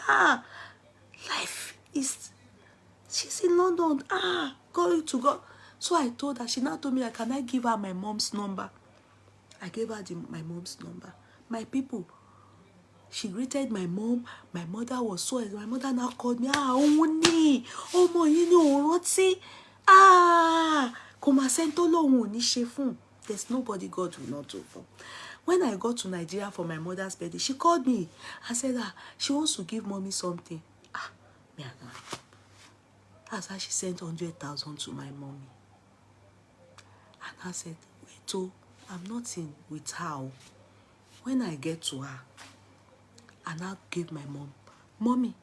life is, she's in London. Going to go. So I told her, she now told me, can I give her my mom's number? I gave her my mom's number. My people, she greeted my mom. My mother was so, my mother now called me, Oni, Omo, you know, Roti, Koma Sentolo Oni Shefun. There's nobody God will not do for. When I got to Nigeria for my mother's birthday, she called me and said she wants to give mommy something. That's how she sent 100,000 to my mommy. And I said, wait, I'm not in with her. When I get to her, and I gave my mom, mommy,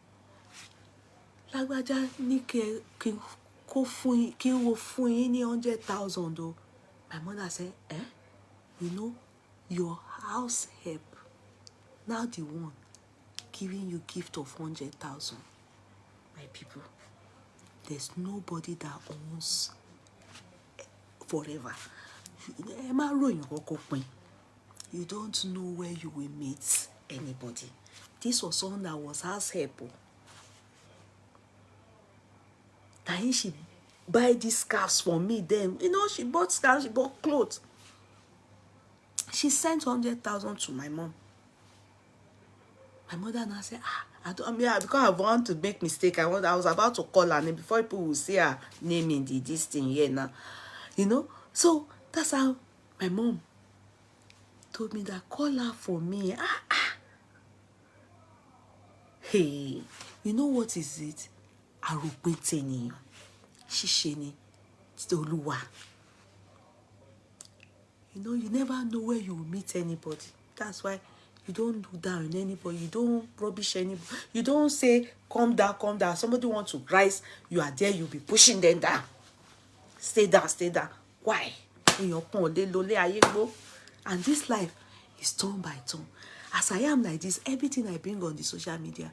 Lagbaja ní kí wo fún yín ní 100,000 though. My mother said, you know, your house help, now the one giving you gift of 100,000. My people, there's nobody that owns forever. You don't know where you will meet anybody. This was someone that was house help. Then she buy these scarves for me. Then, you know, she bought scarves, she bought clothes. She sent 100,000 to my mom. My mother now said, because I want to make mistake. I was about to call her name before people will see her name in this thing here now. You know? So that's how my mom told me that, call her for me. Hey, you know what is it? Arupinteni. Shisheni. Toluwa. You know, you never know where you will meet anybody. That's why you don't do that on anybody. You don't rubbish anybody. You don't say, come down, come down. Somebody wants to rise, you are there, you'll be pushing them down. Stay down, stay down. Why? And this life is turn by turn. As I am like this, everything I bring on the social media,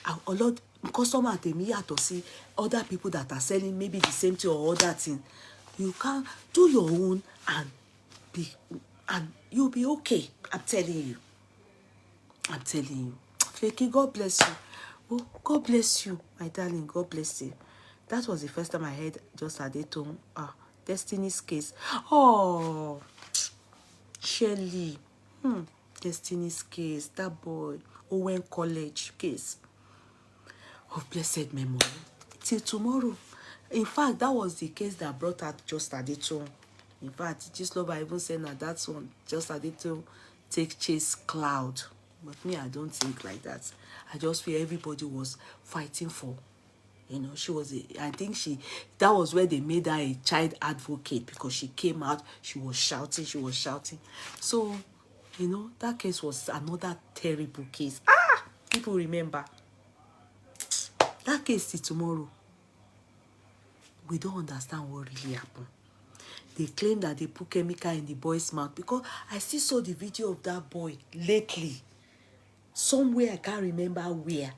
a lot customer tèmi yàtọ̀ sí other people that are selling maybe the same thing or other thing. You can do your own and you'll be okay. I'm telling you. I'm telling you. Fakey, God bless you. Oh, God bless you, my darling. God bless you. That was the first time I heard Just Adetun. Destiny's Case. Oh, Shelly. Destiny's Case. That boy. Owen College case. Of blessed memory. Till tomorrow. In fact, that was the case that brought out Just Adetun. In fact, Gistlover even said that that's one. Just Adetun take chase cloud. But me, I don't think like that. I just feel everybody was fighting for. You know, I think that was where they made her a child advocate, because she came out, she was shouting. So, you know, that case was another terrible case. People remember. That case till tomorrow. We don't understand what really happened. They claim that they put chemical in the boy's mouth, because I still saw the video of that boy lately. Somewhere, I can't remember where.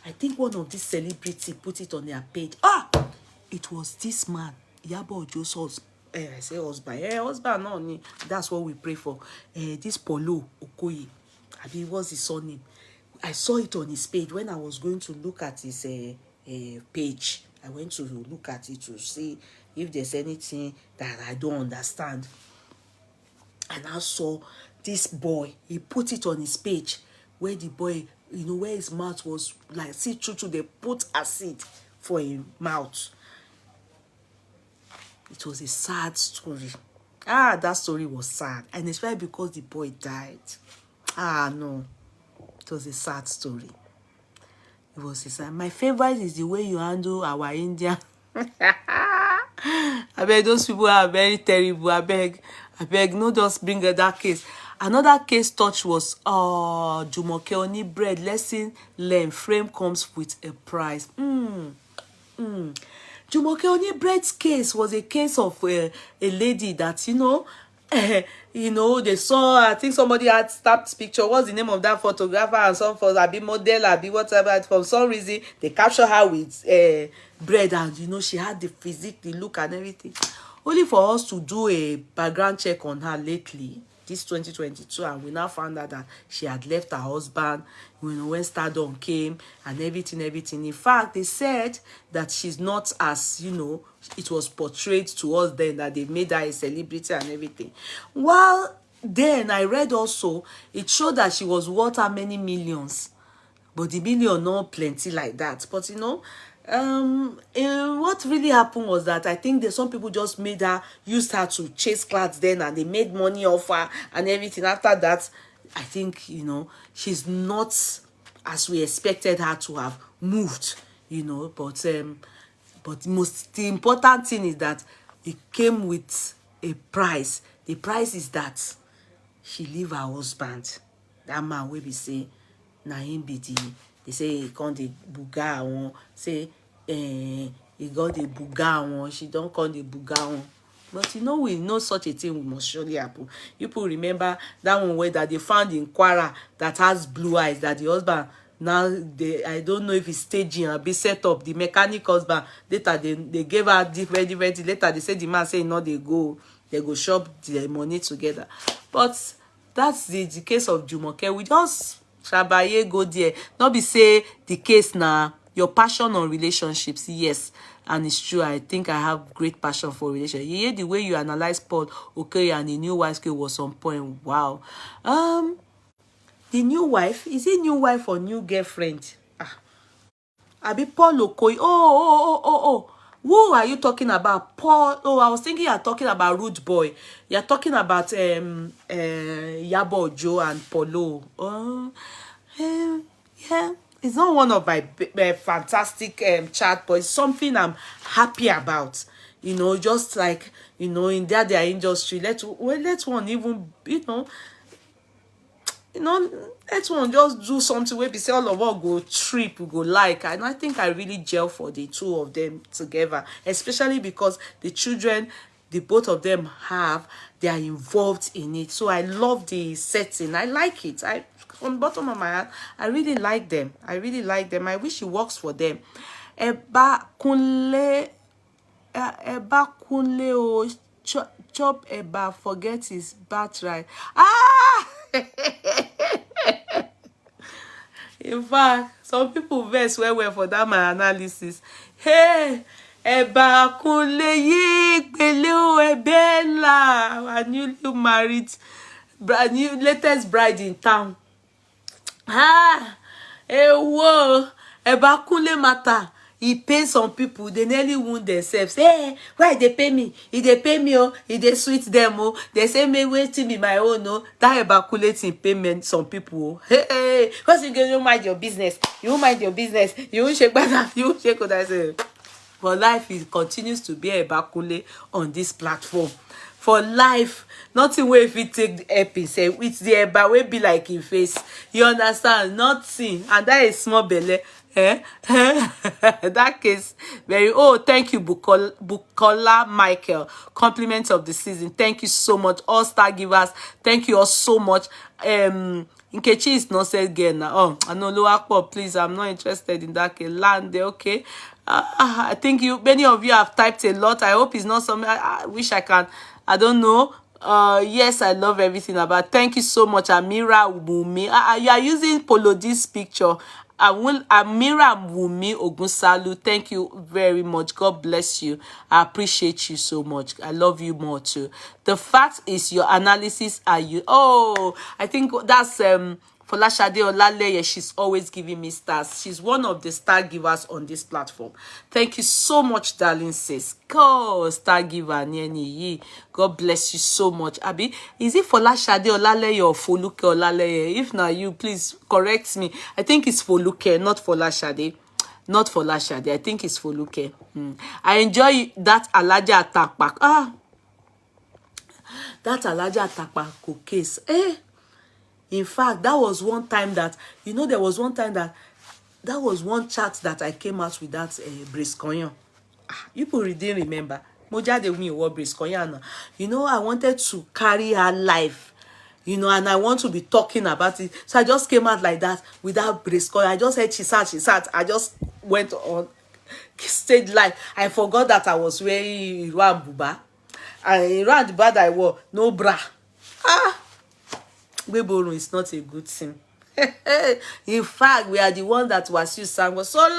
I think one of these celebrities put it on their page. It was this man, Iyabo Ojo's husband. I say husband. Husband, no. That's what we pray for. This Polo Okoye. What's his surname? I saw it on his page when I was going to look at his page. I went to look at it to see if there's anything that I don't understand. And I saw this boy. He put it on his page where the boy, you know, where his mouth was like, see, true, they put acid for his mouth. It was a sad story. That story was sad. And especially because the boy died. No. It was a sad story. It was a sad. My favorite is the way you handle our Indian. I beg, those people are very terrible. I beg, no, just bring that case. Another case touch was Jumoke Oni bread. Lesson learned. Frame comes with a price. Jumoke Oni bread's case was a case of a lady that, you know, they saw, I think somebody had snapped picture. What's the name of that photographer and some for Abi model, Abi whatever. For some reason, they capture her with bread, and you know, she had the physique, the look and everything. Only for us to do a background check on her lately, this 2022, and we now found out that she had left her husband, you know, when Stardom came and everything. In fact, they said that she's not as, you know, it was portrayed to us then, that they made her a celebrity and everything. Well, then I read also, it showed that she was worth how many millions, but the million not plenty like that. But you know, what really happened was that I think that some people just used her to chase clouds then, and they made money off her and everything. After that, I think, you know, she's not as we expected her to have moved, you know. But the important thing is that it came with a price. The price is that she leave her husband. That man will be say, na him be they say he can't the buga one. Say he got the buga one. She don't call the buga one. But you know, we know such a thing must surely happen. People remember that one where that they found in Kwara that has blue eyes, that the husband now I don't know if it's staging or be set up. The mechanic husband later they gave her different. Later they said the man say no, they go shop the money together. But that's the case of Jumoke. We just Shabaye go there. Not be say the case now. Your passion on relationships, yes, and it's true. I think I have great passion for relationships. You hear the way you analyze Paul Okoye and the new wife was on point. Wow. The new wife, is it new wife or new girlfriend? Abi Paul Okoye. Oh. Who are you talking about? Paul. Oh, I was thinking you're talking about Rude Boy. You're talking about Iyabo Ojo and Polo. Yeah. It's not one of my fantastic chat, but it's something I'm happy about. just like, in their industry. Let one even, let one just do something where we say all of us go trip, we go like. And I think I really gel for the two of them together, especially because the children, the both of them they are involved in it. So I love the setting. I like it. From the bottom of my heart, I really like them. I wish it works for them. Eba Kunle o chop eba, forget his birthright. In fact, some people vex well for that my analysis. Hey, Eba Kunle ye pele o Ebella, our newly married, new latest bride in town. Whoa, Eba Kunle matter. He pay some people, they nearly wound themselves. Hey, why they pay me? If they pay me, if they sweet them, they say me waiting be my own, that evacuating payment some people. Hey, because you mind your business. You mind your business. You shake back, you shake what I say. For life, it continues to be a bakule on this platform. For life, nothing wey fit take the help himself with the eba wey be like him face. You understand? Nothing. And that is small belle. That case very thank you Bukola Michael, compliment of the season. Thank you so much, all star givers. Thank you all so much. Nkechi is not said again now. I know Loakpo, please, I'm not interested in that case. Land, okay. I think many of you have typed a lot. I hope it's not something I wish I can. I don't know. Yes, I love everything about. Thank you so much, Amira Wumi. You are using Polo this picture. Amira Wumi Ogunsalu, thank you very much. God bless you. I appreciate you so much. I love you more too. The fact is, your analysis are you. I think that's Folashade Olaleye. She's always giving me stars. She's one of the star givers on this platform. Thank you so much, darling sis. God, star giver, Nyeni. God bless you so much. Abi, is it Folashade Olaleye or Foluke Olaleye? If not you, please correct me. I think it's Foluke, not Folashade. Not Folashade. I think it's Foluke. I enjoy that Alaja Atakpak. That Alaja Atakpak case. In fact, that was one time that, there was one time that was one chat that I came out with that Brice Koyan. You people didn't remember. Mojade me what Brice Koyan. I wanted to carry her life, and I want to be talking about it. So I just came out like that without Brice Koyan. I just said she sat. I just went on stage live. I forgot that I was wearing Iran Buba. And Iran Buba that I wore, no bra. Weboro is not a good thing. In fact, we are the one that was used sang was solo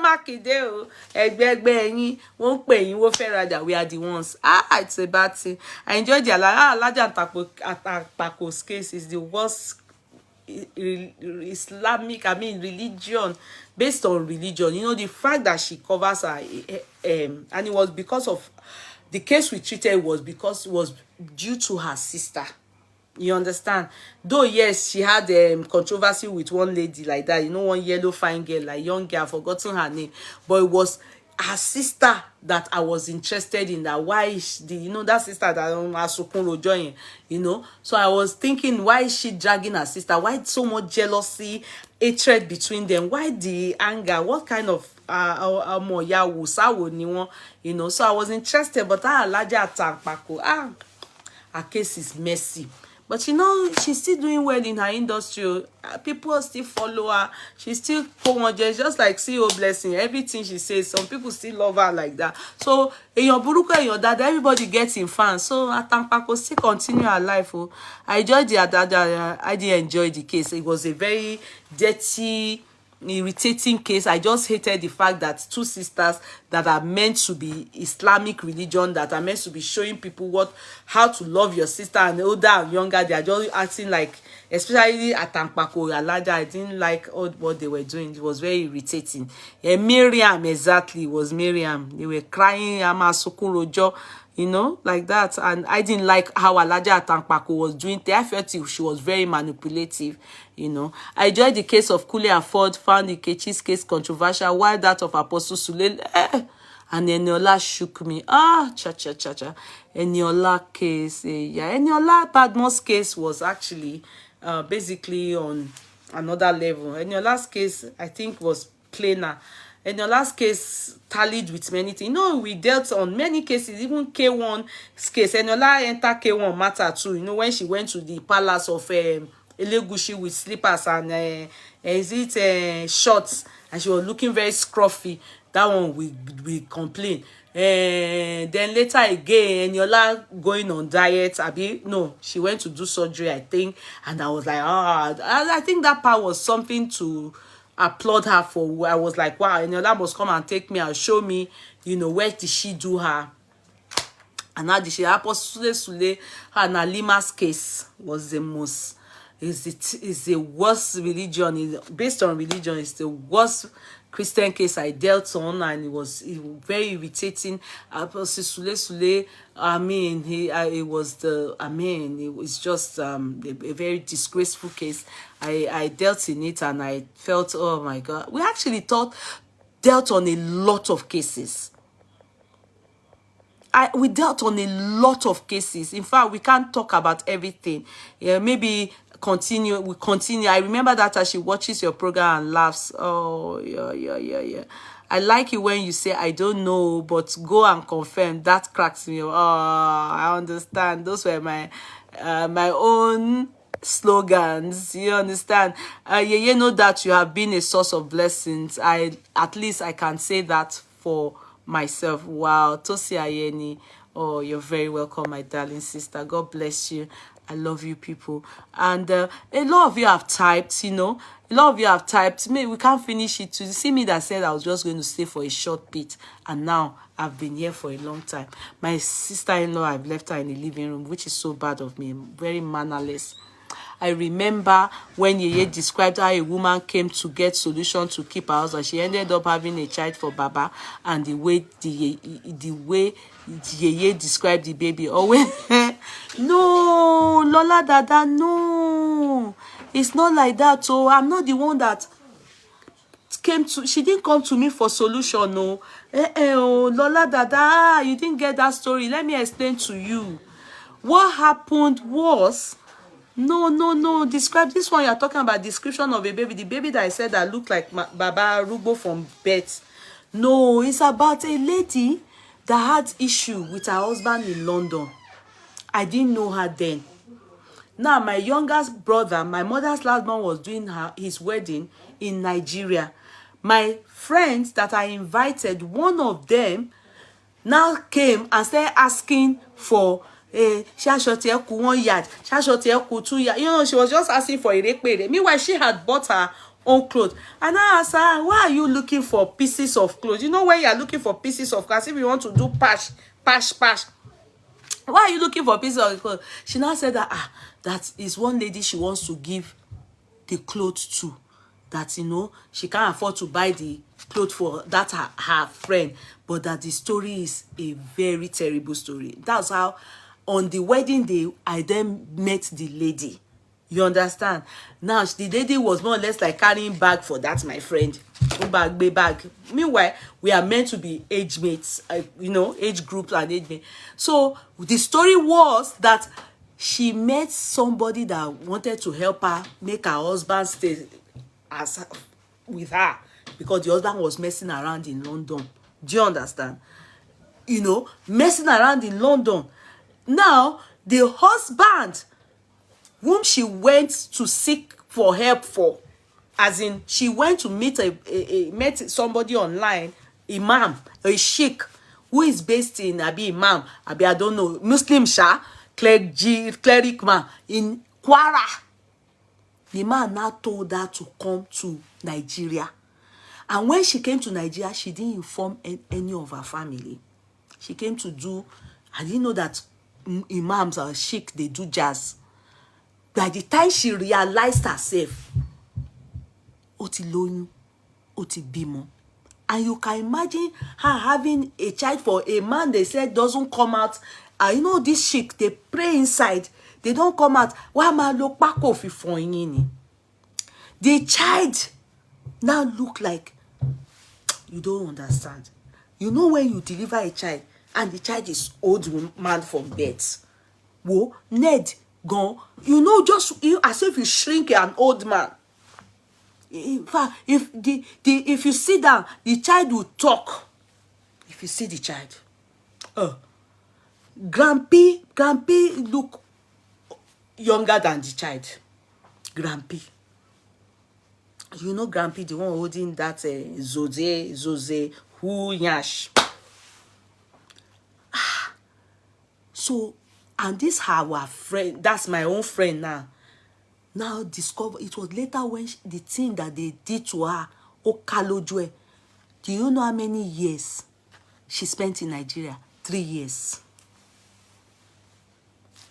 Makinde o. Egbe yin, won pe yin, wo fe raja. We are the ones. It's a bad thing. I enjoyed the Alaja Atakpako's case is the worst Islamic, religion, based on religion. The fact that she covers her, and it was because of the case we treated was due to her sister. You understand? Though, yes, she had controversy with one lady like that. One yellow fine girl, like young girl, I've forgotten her name. But it was her sister that I was interested in. That why is that sister that Asukun join, So I was thinking, why is she dragging her sister? Why so much jealousy, hatred between them? Why the anger? What kind of So I was interested, but Alaja Atakpako, her case is messy. But she's still doing well in her industry. People still follow her. She's still just like CEO Blessing. Everything she says, some people still love her like that. So in your buruko and your dad, everybody gets in fans. So Atankpako still continue her life. I enjoyed the Adada. I didn't enjoy the case. It was a very dirty, irritating case. I just hated the fact that two sisters that are meant to be Islamic religion, that are meant to be showing people how to love your sister, and older and younger, they are just acting like, especially at Tankpako Alaja. I didn't like what they were doing. It was very irritating. Miriam, exactly, it was Miriam. They were crying, Ama Sokurojo, like that. And I didn't like how Alaja Tankpako was doing. I felt she was very manipulative. I enjoyed the case of Kule and Ford, found Nkechi's case controversial, while that of Apostle Sule, And Eniola shook me. Ah, cha. Eniola case. Yeah, Eniola Badmus case was actually basically on another level. Eniola's case, I think, was plainer. Eniola's case tallied with many things. You know, we dealt on many cases, even K1's case. Eniola entered K1 matter too. You know, when she went to the palace of Elegushi with slippers and shorts, and she was looking very scruffy. That one we complain. Then later again, Eniola going on diet. No, she went to do surgery, I think, and I was like, I think that part was something to applaud her for. I was like, wow, Eniola must come and take me and show me, you know, where did she do her. And now the Sule and Alima's case was the most, is the worst religion, based on religion, it's the worst Christian case I dealt on, and it was very irritating. Apostle Sule, I mean, it was just a very disgraceful case. I dealt in it, and I felt, oh my God, we actually dealt on a lot of cases. We dealt on a lot of cases. In fact, we can't talk about everything. Yeah, maybe we continue. I remember that as she watches your program and laughs. Oh, yeah. I like it when you say, I don't know, but go and confirm. That cracks me. Oh, I understand. Those were my own slogans. You understand? You know that you have been a source of blessings. At least I can say that for myself. Wow. Tosi Ayeni. Oh, you're very welcome, my darling sister. God bless you. I love you people. And a lot of you have typed, you know. A lot of you have typed. Maybe we can't finish it. You see me that said I was just going to stay for a short bit. And now I've been here for a long time. My sister-in-law, I've left her in the living room, which is so bad of me. Very mannerless. I remember when Yeye described how a woman came to get solution to keep her husband. She ended up having a child for Baba, and the way Yeye described the baby. Oh, no, Lola Dada, no. It's not like that. So I'm not the one that she didn't come to me for solution, no. Lola Dada, you didn't get that story. Let me explain to you. What happened was, no. Describe this one. You're talking about description of a baby. The baby that I said that looked like Baba Rubo from birth. No, it's about a lady that had issue with her husband in London. I didn't know her then. Now, my youngest brother, my mother's last born, was doing his wedding in Nigeria. My friends that I invited, one of them now came and started asking for Shashoti Eku 1 yard, Shashoti Eku 2 yard. You know, she was just asking for a rekpere. Meanwhile, she had bought her own clothes. And I asked her, why are you looking for pieces of clothes? You know, when you are looking for pieces of clothes, if you want to do pash. Why are you looking for pieces of clothes? She now said that, that is one lady she wants to give the clothes to. That, you know, she can't afford to buy the clothes for that her friend. But that the story is a very terrible story. That's how, on the wedding day, I then met the lady. You understand? Now, the lady was more or less like carrying bag for that, my friend. Bag. Meanwhile, we are meant to be age mates, you know, age groups and age mates. So, the story was that she met somebody that wanted to help her make her husband stay with her, because the husband was messing around in London. Do you understand? You know, messing around in London. Now, the husband whom she went to seek for help for, as in she went to met somebody online, imam, a sheikh, who is based in imam, I don't know, Muslim cleric man in Kwara. The man now told her to come to Nigeria. And when she came to Nigeria, she didn't inform any of her family. She came to do, I didn't know that imams or sheikh, they do jazz. By the time she realized herself, oti lóyún, oti bímọ. And you can imagine her having a child for a man they said doesn't come out. You know, this sheikh, they pray inside. They don't come out. The child now look like, you don't understand. You know when you deliver a child and the child is old man from birth. Whoa, Ned gone. You know, just as if you shrink an old man. In fact, if you sit down, the child will talk. If you see the child, Grampy look younger than the child. Grampy. You know Grampy, the one holding that Zose, who yash. So, and this our friend, that's my own friend now discover it was later when the thing that they did to her, Okalojwe. Do you know how many years she spent in Nigeria? 3 years.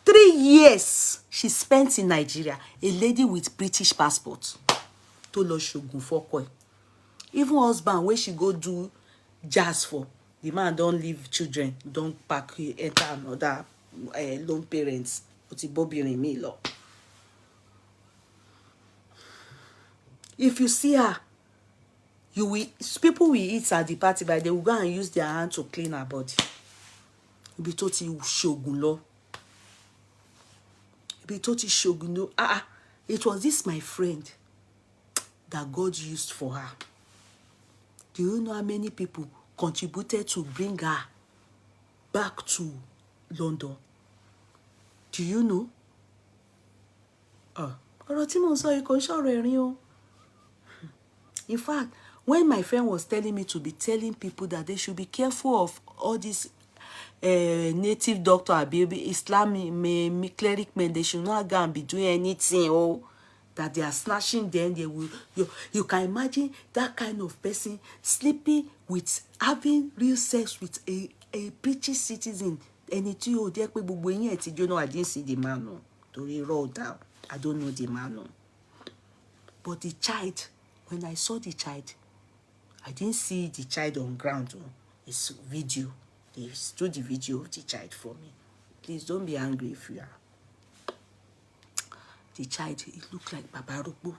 3 years she spent in Nigeria. A lady with British passport. To lo shogun for. Even husband, where she go do jazz for, the man don't leave children, don't pack, enter another lone parents. If you see her, people will eat at the party, but they will go and use their hand to clean her body. You be toti shogun lo. You be toti shogun lo. It was this my friend that God used for her. Do you know how many people contributed to bring her back to London? Do you know? In fact, when my friend was telling me to be telling people that they should be careful of all these native doctor or baby Islamic cleric men, they should not go and be doing anything, that they are snatching them. They will. You can imagine that kind of person sleeping with, having real sex with a British citizen. And I didn't see the man. No. To roll down. I don't know the man. No. But the child, when I saw the child, I didn't see the child on ground. It's video. They do the video of the child for me. Please don't be angry if you are. The child, it looked like Baba Rukbu.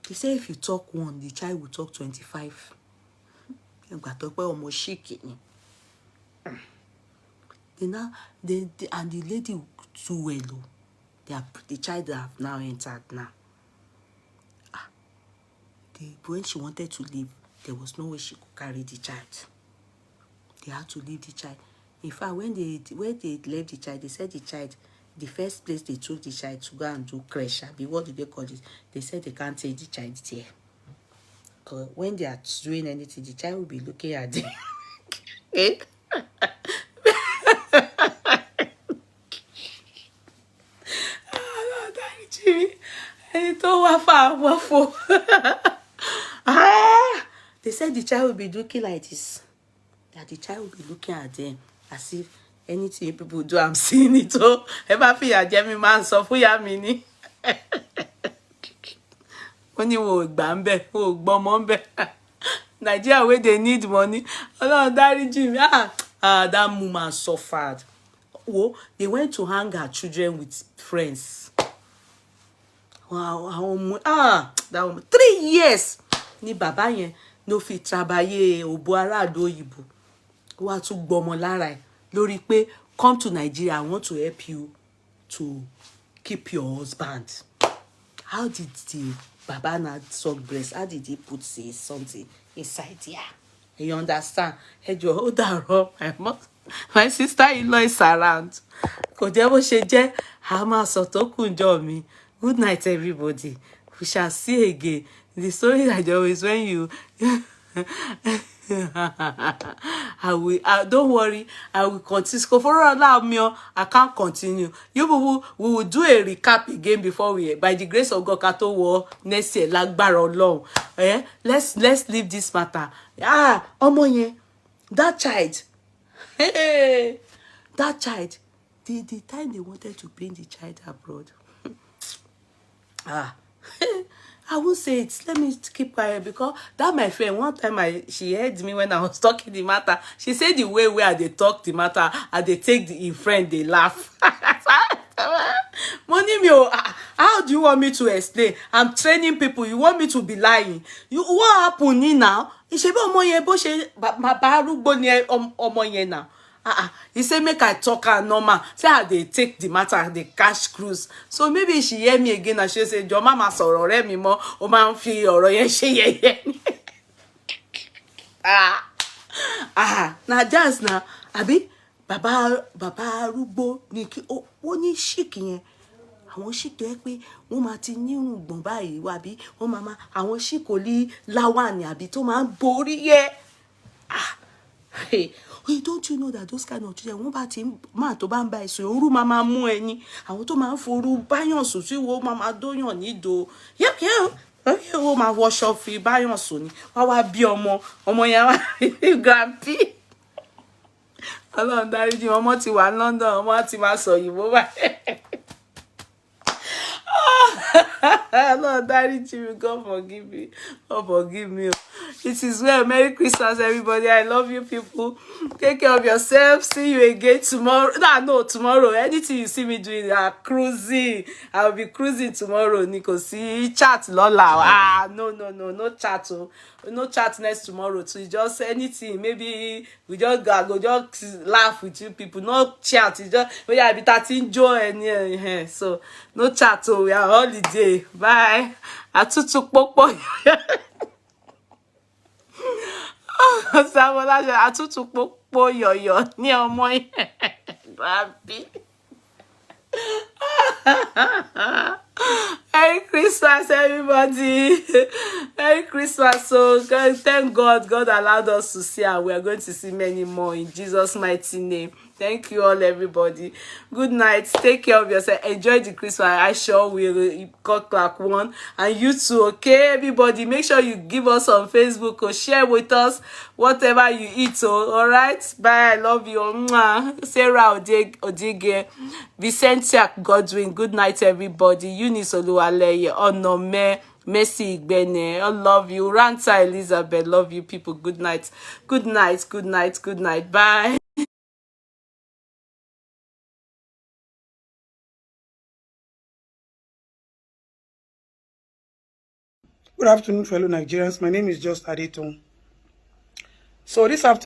They say if you talk 1, the child will talk 25. And the lady too well. The child have now entered now. When she wanted to leave, there was no way she could carry the child. They had to leave the child. In fact, when they left the child, they said the child, the first place they took the child to go and do creche, what do they call it? They said they can't take the child there. Because when they are doing anything, the child will be looking at them. They said the child will be looking like this. That the child will be looking at them as if anything people do, I'm seeing it. Oh, ever feel Jamie man so for ya mini. When you will bambe, oh, bombe. Nigeria where they need money. Oh, daddy Jimmy. That woman suffered. Oh, they went to hang her children with friends. Wow, that woman. 3 years. Ni baba yen no fi travailler obo arado oyibo. Wa tún gbomo lára ẹ̀ lórí pé come to Nigeria, I want to help you to keep your husband. How did the baba na suck breast? How did he put something inside there? You understand? Hold on, my sister-in-law is around. Kò jẹ́ bó ṣe jẹ́, a máa sọ tó kù ńjọ́ mi. Good night, everybody. We shall see again. The story that always when you don't worry, I will continue. I can't continue. You people, we will do a recap again before we, by the grace of God, Kato war next year, Lagbara long. Let's leave this matter. Omoye, that child, that child, the time they wanted to bring the child abroad, I won't say it. Let me keep quiet because that my friend, one time she heard me when I was talking the matter. She said the way where they talk the matter and they take the in friend, they laugh. Money me, How do you want me to explain? I'm training people. You want me to be lying? What happened now? Ìṣe bí ọmọ yẹn bó ṣe bàbá arúgbó ni ọmọ yẹn now. He say make I talk her normal. Say how they take the matter, they cash cruise. So maybe she hear me again and she say, "Your mama sọ̀rọ̀ ọ̀rẹ́ mi mọ́, o máa ń fi ọ̀rọ̀ yẹn ṣe yẹ̀yẹ́." Na jazz na àbí bàbá arúgbó ni kí ó ní ṣìkì yẹn. Àwọn ṣìkì ẹ pé wọ́n máa ti nírun gbọ̀n báyìí wá bí wọ́n máa àwọn ṣìkòlí láwàní àbí tó máa ń borí yẹ. Hey, don't you know that those kind of children wọ́n bá ti máa tó bá ń bá ẹ̀sùn òru máa mú ẹni àwọn tó máa ń forú báyàn sùn tí wọ́n máa dóyàn nídò yẹ́pẹ́ ó máa wọṣọ fi báyàn sùn ni wá bí ọmọ yẹn wá grandpi Ọlọ́run dáríjì ọmọ ti wà London ọmọ ti máa sọ òyìnbó báyìí. Lord, dáríjì me, God forgive me. God forgive me. It is well. Merry Christmas, everybody. I love you, people. Take care of yourself. See you again tomorrow. No, tomorrow. Anything you see me doing, cruising. I'll be cruising tomorrow. Nico, see chat, Lola. No chat. No chat next tomorrow. So just anything. Maybe we just go just laugh with you people. No chat. It's just we are enjoy and so no chat. So we are holiday. Bye. Atutu popo. Samolaje atutu popo yoyo ní ọmọ yẹn. Baby. Merry Christmas, everybody. Merry Christmas. So thank God allowed us to see, and we are going to see many more in Jesus' mighty name. Thank you all, everybody. Good night. Take care of yourself. Enjoy the Christmas. I sure will. Got clock one. And you too, okay? Everybody, make sure you give us on Facebook or share with us whatever you eat. All right? Bye. I love you. Mwah. Sarah Odige. Vicentia Godwin. Good night, everybody. Eunice Oluwaleye. Onome. Mercy Igbene. I love you. Ranta Elizabeth. Love you, people. Good night. Good night. Good night. Good night. Bye. Good afternoon, fellow Nigerians. My name is Just Adetun. So this afternoon,